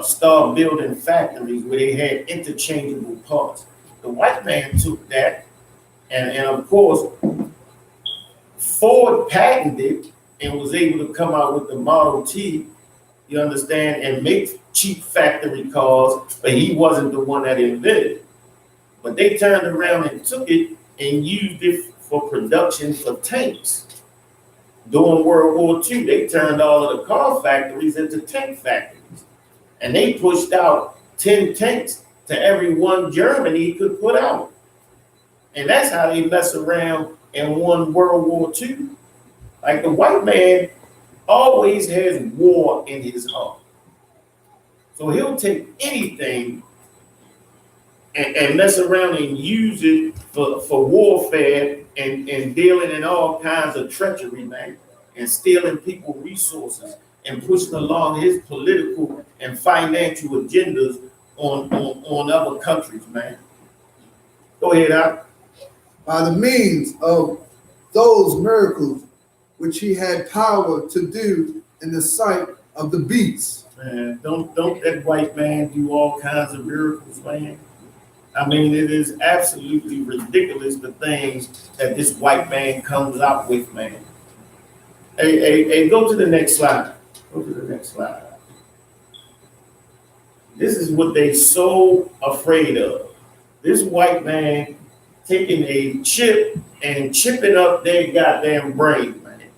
Speaker 1: start building factories where they had interchangeable parts. The white man took that, and of course, Ford patented and was able to come out with the Model T, you understand, and make cheap factory cars, but he wasn't the one that invented it. But they turned around and took it and used it for production for tanks. During World War II, they turned all of the car factories into tank factories. And they pushed out 10 tanks to every one Germany could put out. And that's how they mess around and won World War II. Like, the white man always has war in his heart. So he'll take anything and mess around and use it for warfare and dealing in all kinds of treachery, man, and stealing people's resources and pushing along his political and financial agendas on other countries, man. Go ahead, Al.
Speaker 4: By the means of those miracles which he had power to do in the sight of the beasts.
Speaker 1: Man, don't that white man do all kinds of miracles, man? I mean, it is absolutely ridiculous the things that this white man comes up with, man. Hey, go to the next slide. Go to the next slide. This is what they so afraid of. This white man taking a chip and chipping up their goddamn brain, man.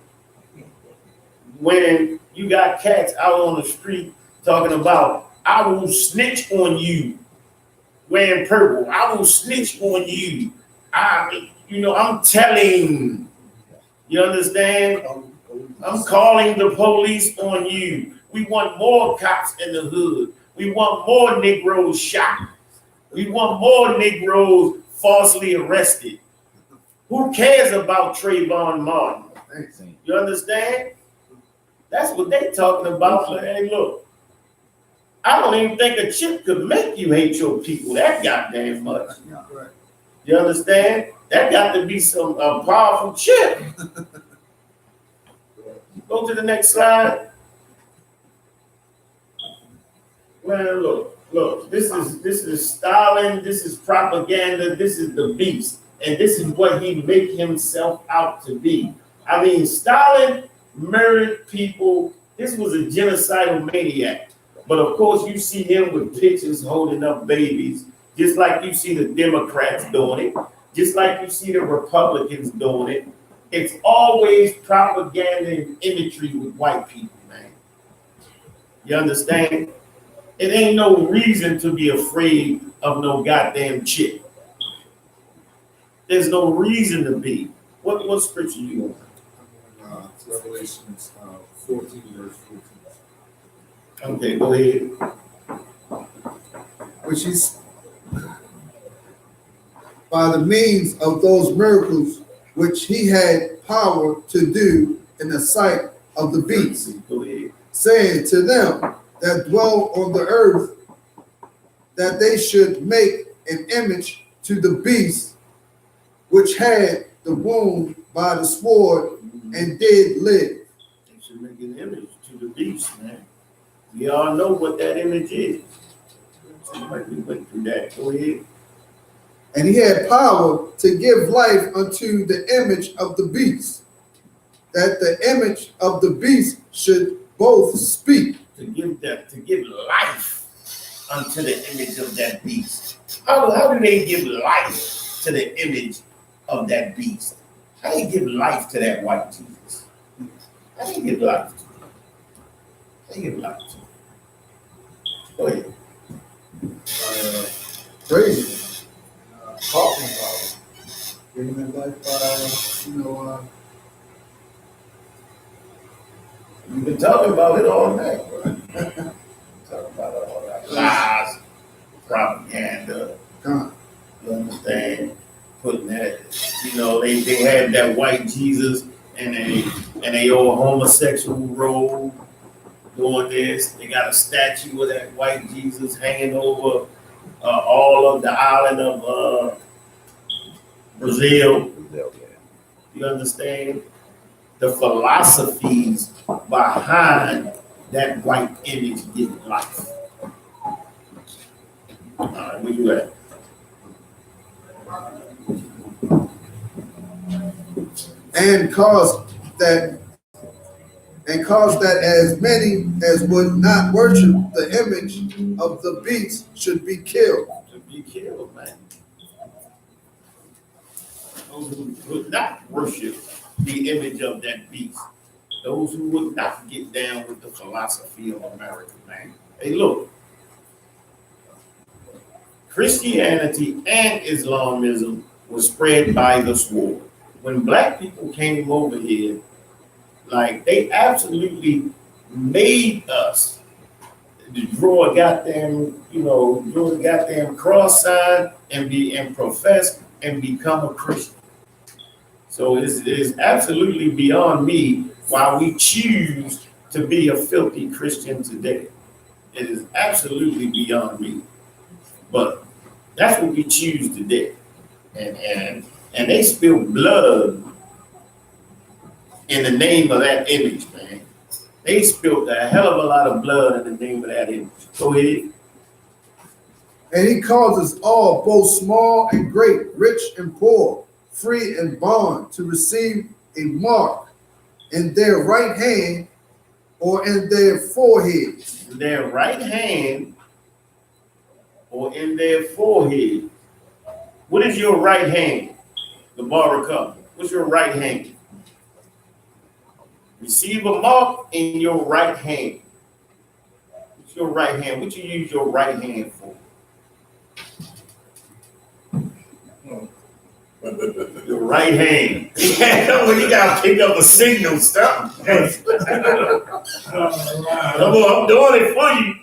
Speaker 1: When you got cats out on the street talking about, I will snitch on you, wearing purple. I will snitch on you. I'm telling. You understand? I'm calling the police on you. We want more cops in the hood. We want more Negroes shot. We want more Negroes falsely arrested. Who cares about Trayvon Martin? You understand? That's what they talking about. But hey, look, I don't even think a chip could make you hate your people that goddamn much. You understand? That got to be some powerful chip. Go to the next slide. Well, look. This is Stalin. This is propaganda. This is the beast, and this is what he make himself out to be. I mean, Stalin murdered people. This was a genocidal maniac. But of course, you see him with pictures holding up babies, just like you see the Democrats doing it, just like you see the Republicans doing it. It's always propaganda and imagery with white people, man. You understand? It ain't no reason to be afraid of no goddamn chip. There's no reason to be. What scripture you on?
Speaker 5: Revelations 14, verse 14.
Speaker 1: Okay, go ahead.
Speaker 4: Which is by the means of those miracles which he had power to do in the sight of the beasts,
Speaker 1: Go ahead.
Speaker 4: saying to them that dwell on the earth, that they should make an image to the beast which had the wound by the sword and did live.
Speaker 1: They should make an image to the beast, man. We all know what that image is. Somebody went through that. Go ahead.
Speaker 4: And he had power to give life unto the image of the beast, that the image of the beast should both speak.
Speaker 1: To give life unto the image of that beast. How do they give life to the image of that beast? How do they give life to that white Jesus? How do you give life to it? How do you give life to it? Go ahead.
Speaker 5: Crazy. Talking about it. Giving their life by,
Speaker 1: We've been talking about it all night, bro. Talking about it all night. Lies, does.
Speaker 4: Con.
Speaker 1: You understand? Putting that, they had that white Jesus and they old homosexual robe doing this. They got a statue of that white Jesus hanging over all of the island of Brazil. You understand? The philosophies behind that white image give life. All right, where you at?
Speaker 4: And cause that as many as would not worship the image of the beast should be killed.
Speaker 1: To be killed, man. Those who would not worship the image of that beast. Those who would not get down with the philosophy of America, man. Hey, look. Christianity and Islamism was spread by the sword. When black people came over here, like they absolutely made us draw a goddamn, draw a goddamn cross sign and profess and become a Christian. So it's absolutely beyond me why we choose to be a filthy Christian today. It is absolutely beyond me. But that's what we choose today. And they spilled blood in the name of that image, man. They spilled a hell of a lot of blood in the name of that image. Go ahead.
Speaker 4: And he causes all, both small and great, rich and poor, free and bond, to receive a mark in their right hand or in their forehead.
Speaker 1: In their right hand or in their forehead. What is your right hand? The Barakah. What's your right hand? Receive a mark in your right hand. What's your right hand? What you use your right hand for? Your right hand. When you gotta pick up a signal, stop. Come on, I'm doing it for you.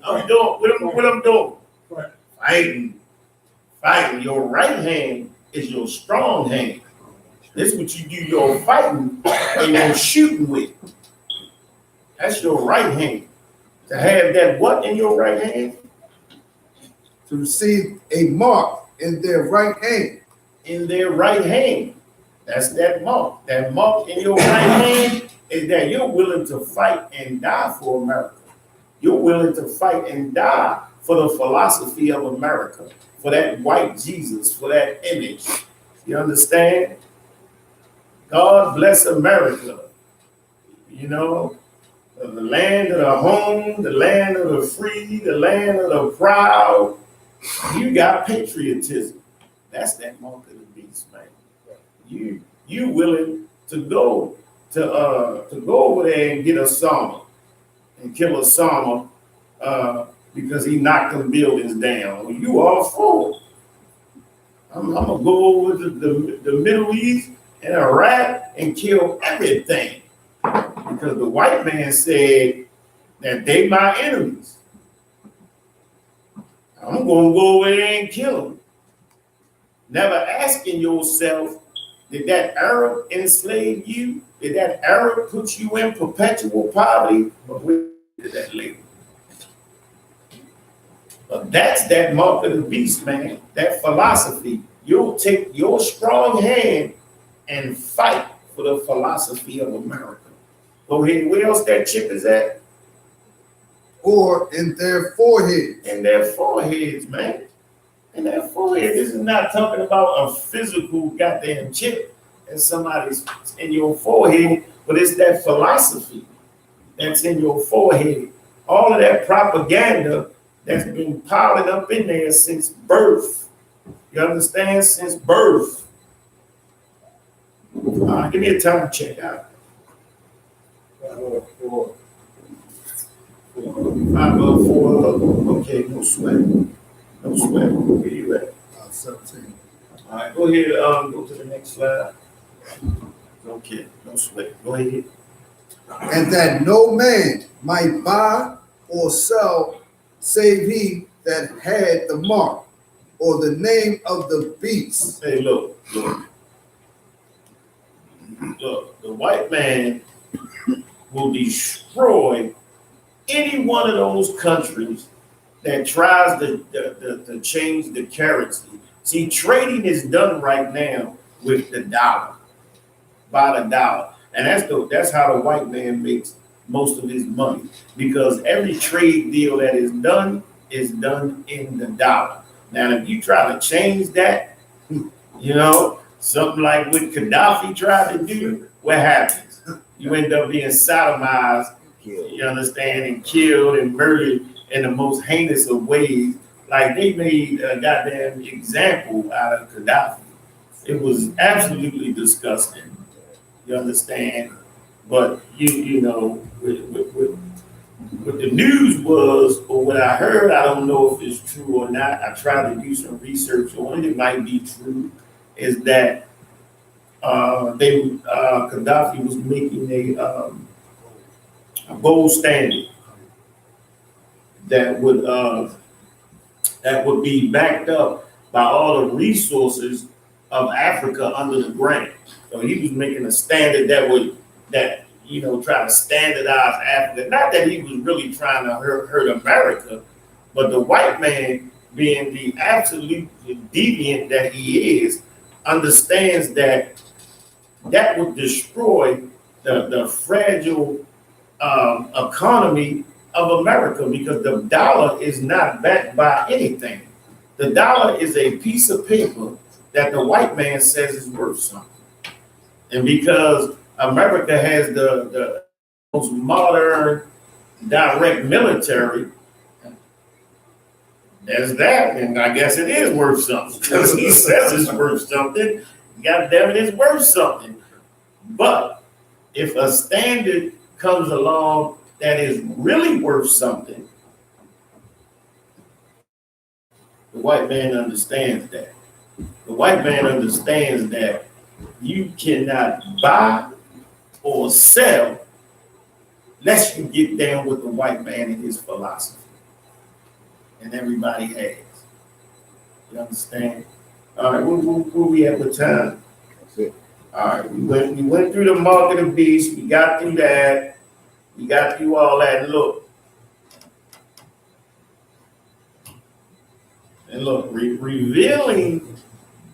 Speaker 1: I'm doing what I'm doing. Fighting. Your right hand is your strong hand. This is what you do your fighting and your shooting with. That's your right hand. To have that what in your right hand?
Speaker 4: To receive a mark in their right hand.
Speaker 1: In their right hand. That's that mark. That mark in your right hand is that you're willing to fight and die for America. You're willing to fight and die for the philosophy of America, for that white Jesus, for that image. You understand? God bless America. The land of the home, the land of the free, the land of the proud. You got patriotism. That's that mark of the beast, man. You willing to go over there and get Osama and kill Osama because he knocked them buildings down. You all for it. I'm gonna go over to the Middle East and Iraq and kill everything because the white man said that they my enemies. I'm gonna go over there and kill them. Never asking yourself, did that Arab enslave you? Did that Arab put you in perpetual poverty? But we did that later. But that's that mark of the beast, man. That philosophy. You'll take your strong hand and fight for the philosophy of America. Go ahead. Where else that chip is at?
Speaker 4: Or in their forehead.
Speaker 1: In their foreheads, man. In their forehead. This is not talking about a physical goddamn chip and somebody's in your forehead, but it's that philosophy that's in your forehead. All of that propaganda that's been piling up in there since birth. You understand? Since birth. Give me a time check out. 504. Okay, no sweat. No sweat. Where you at?
Speaker 4: 17.
Speaker 1: All right, go ahead. Go to the next slide. Okay, no sweat. Go ahead.
Speaker 4: And that no man might buy or sell save he that had the mark, or the name of the beast.
Speaker 1: Hey, look. The white man will destroy any one of those countries that tries to change the currency. See, trading is done right now with the dollar, by the dollar. And that's how the white man makes most of his money, because every trade deal that is done in the dollar. Now, if you try to change that, something like what Gaddafi tried to do, what happens? You end up being sodomized, you understand, and killed and murdered in the most heinous of ways. Like, they made a goddamn example out of Gaddafi. It was absolutely disgusting. You understand? But what the news was, or what I heard, I don't know if it's true or not. I tried to do some research on it. It might be true. Is that Gaddafi was making a gold standard that would be backed up by all the resources of Africa under the ground. So he was making a standard that try to standardize Africa. Not that he was really trying to hurt America, but the white man, being the absolute deviant that he is, understands that would destroy the fragile economy of America, because the dollar is not backed by anything. The dollar is a piece of paper that the white man says is worth something. And because America has the most modern direct military, there's that, and I guess it is worth something, because he says it's worth something. God damn it, it's worth something. But if a standard comes along that is really worth something, the white man understands that. The white man understands that you cannot buy or sell unless you get down with the white man and his philosophy. And everybody has. You understand? All right, where we at with time?
Speaker 2: That's it.
Speaker 1: All right, we went through the mark of the beast. We got through that. We got through all that. Look, revealing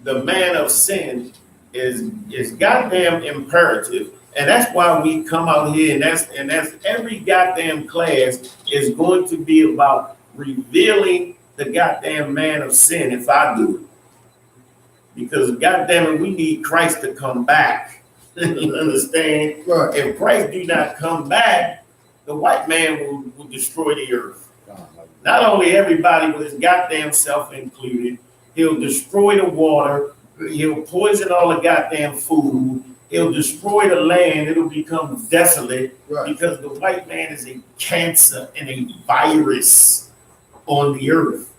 Speaker 1: the man of sin is goddamn imperative, and that's why we come out here, and that's every goddamn class is going to be about revealing the goddamn man of sin. If I do it, because goddamn it, we need Christ to come back. You understand?
Speaker 4: Right.
Speaker 1: If Christ do not come back, the white man will destroy the earth. Not only everybody, but his goddamn self included. He'll destroy the water. He'll poison all the goddamn food. He'll destroy the land. It'll become desolate, right, because the white man is a cancer and a virus on the earth.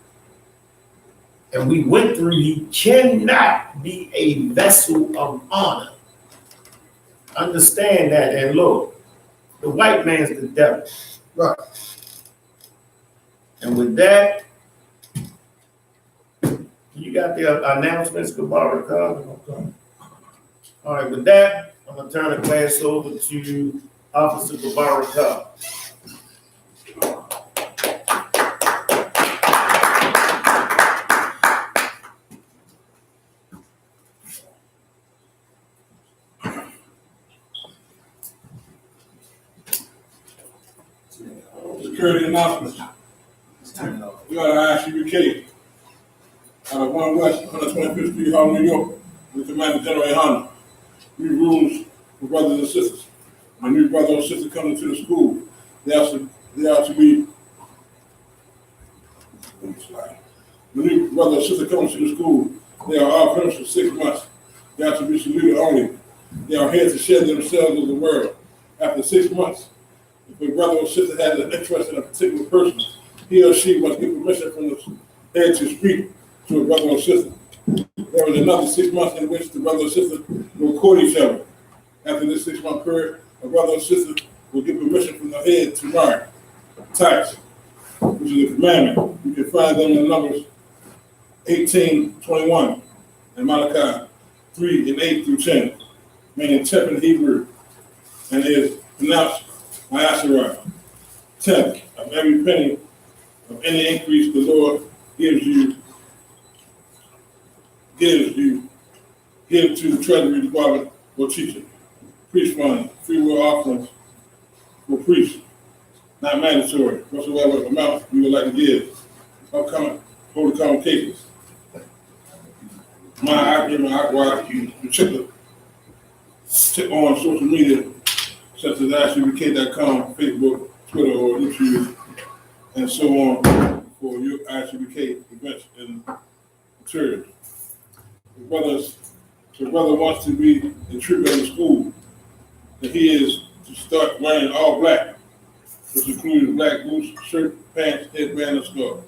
Speaker 1: And we went through, he cannot be a vessel of honor. Understand that. And look, the white man's the devil.
Speaker 4: Right.
Speaker 1: And with that, you got the announcements, Kabara. Okay. All right, with that, I'm going to turn the class over to Officer Kabara.
Speaker 3: Security announcements. We got I.S.U.P.K. out of 1 West 125th Street, Harlem, New York, with Commander Gen.YAHANNA. New rules for brothers and sisters. When new brother or sister come to the school, they are to be. When new brother or sister comes to the school, they are all punished for 6 months. They are to be saluted only. They are here to shed themselves with the world. After 6 months, if a brother or sister has an interest in a particular person, he or she must get permission from the head to speak to a brother or sister. There is another 6 months in which the brother or sister will court each other. After this 6 month period, a brother or sister will get permission from the head to marry. Tithes, which is a commandment. You can find them in Numbers 18:21, and Malachi 3:8-10, meaning tip in Hebrew, and is pronounced I.S.U.P.K. Tenth of every penny of any increase the Lord gives give to the Treasury Department for teaching. Priest money, free will offerings for priests, not mandatory. Whatsoever amount you would like to give. Upcoming holy convocations. You check on social media such as I.S.U.P.K.com, Facebook, Twitter, or YouTube, and so on for your I.S.U.P.K. events and materials. The brother wants to be a trooper in the school, that he is to start wearing all black, which includes black boots, shirt, pants, headband, and scarf.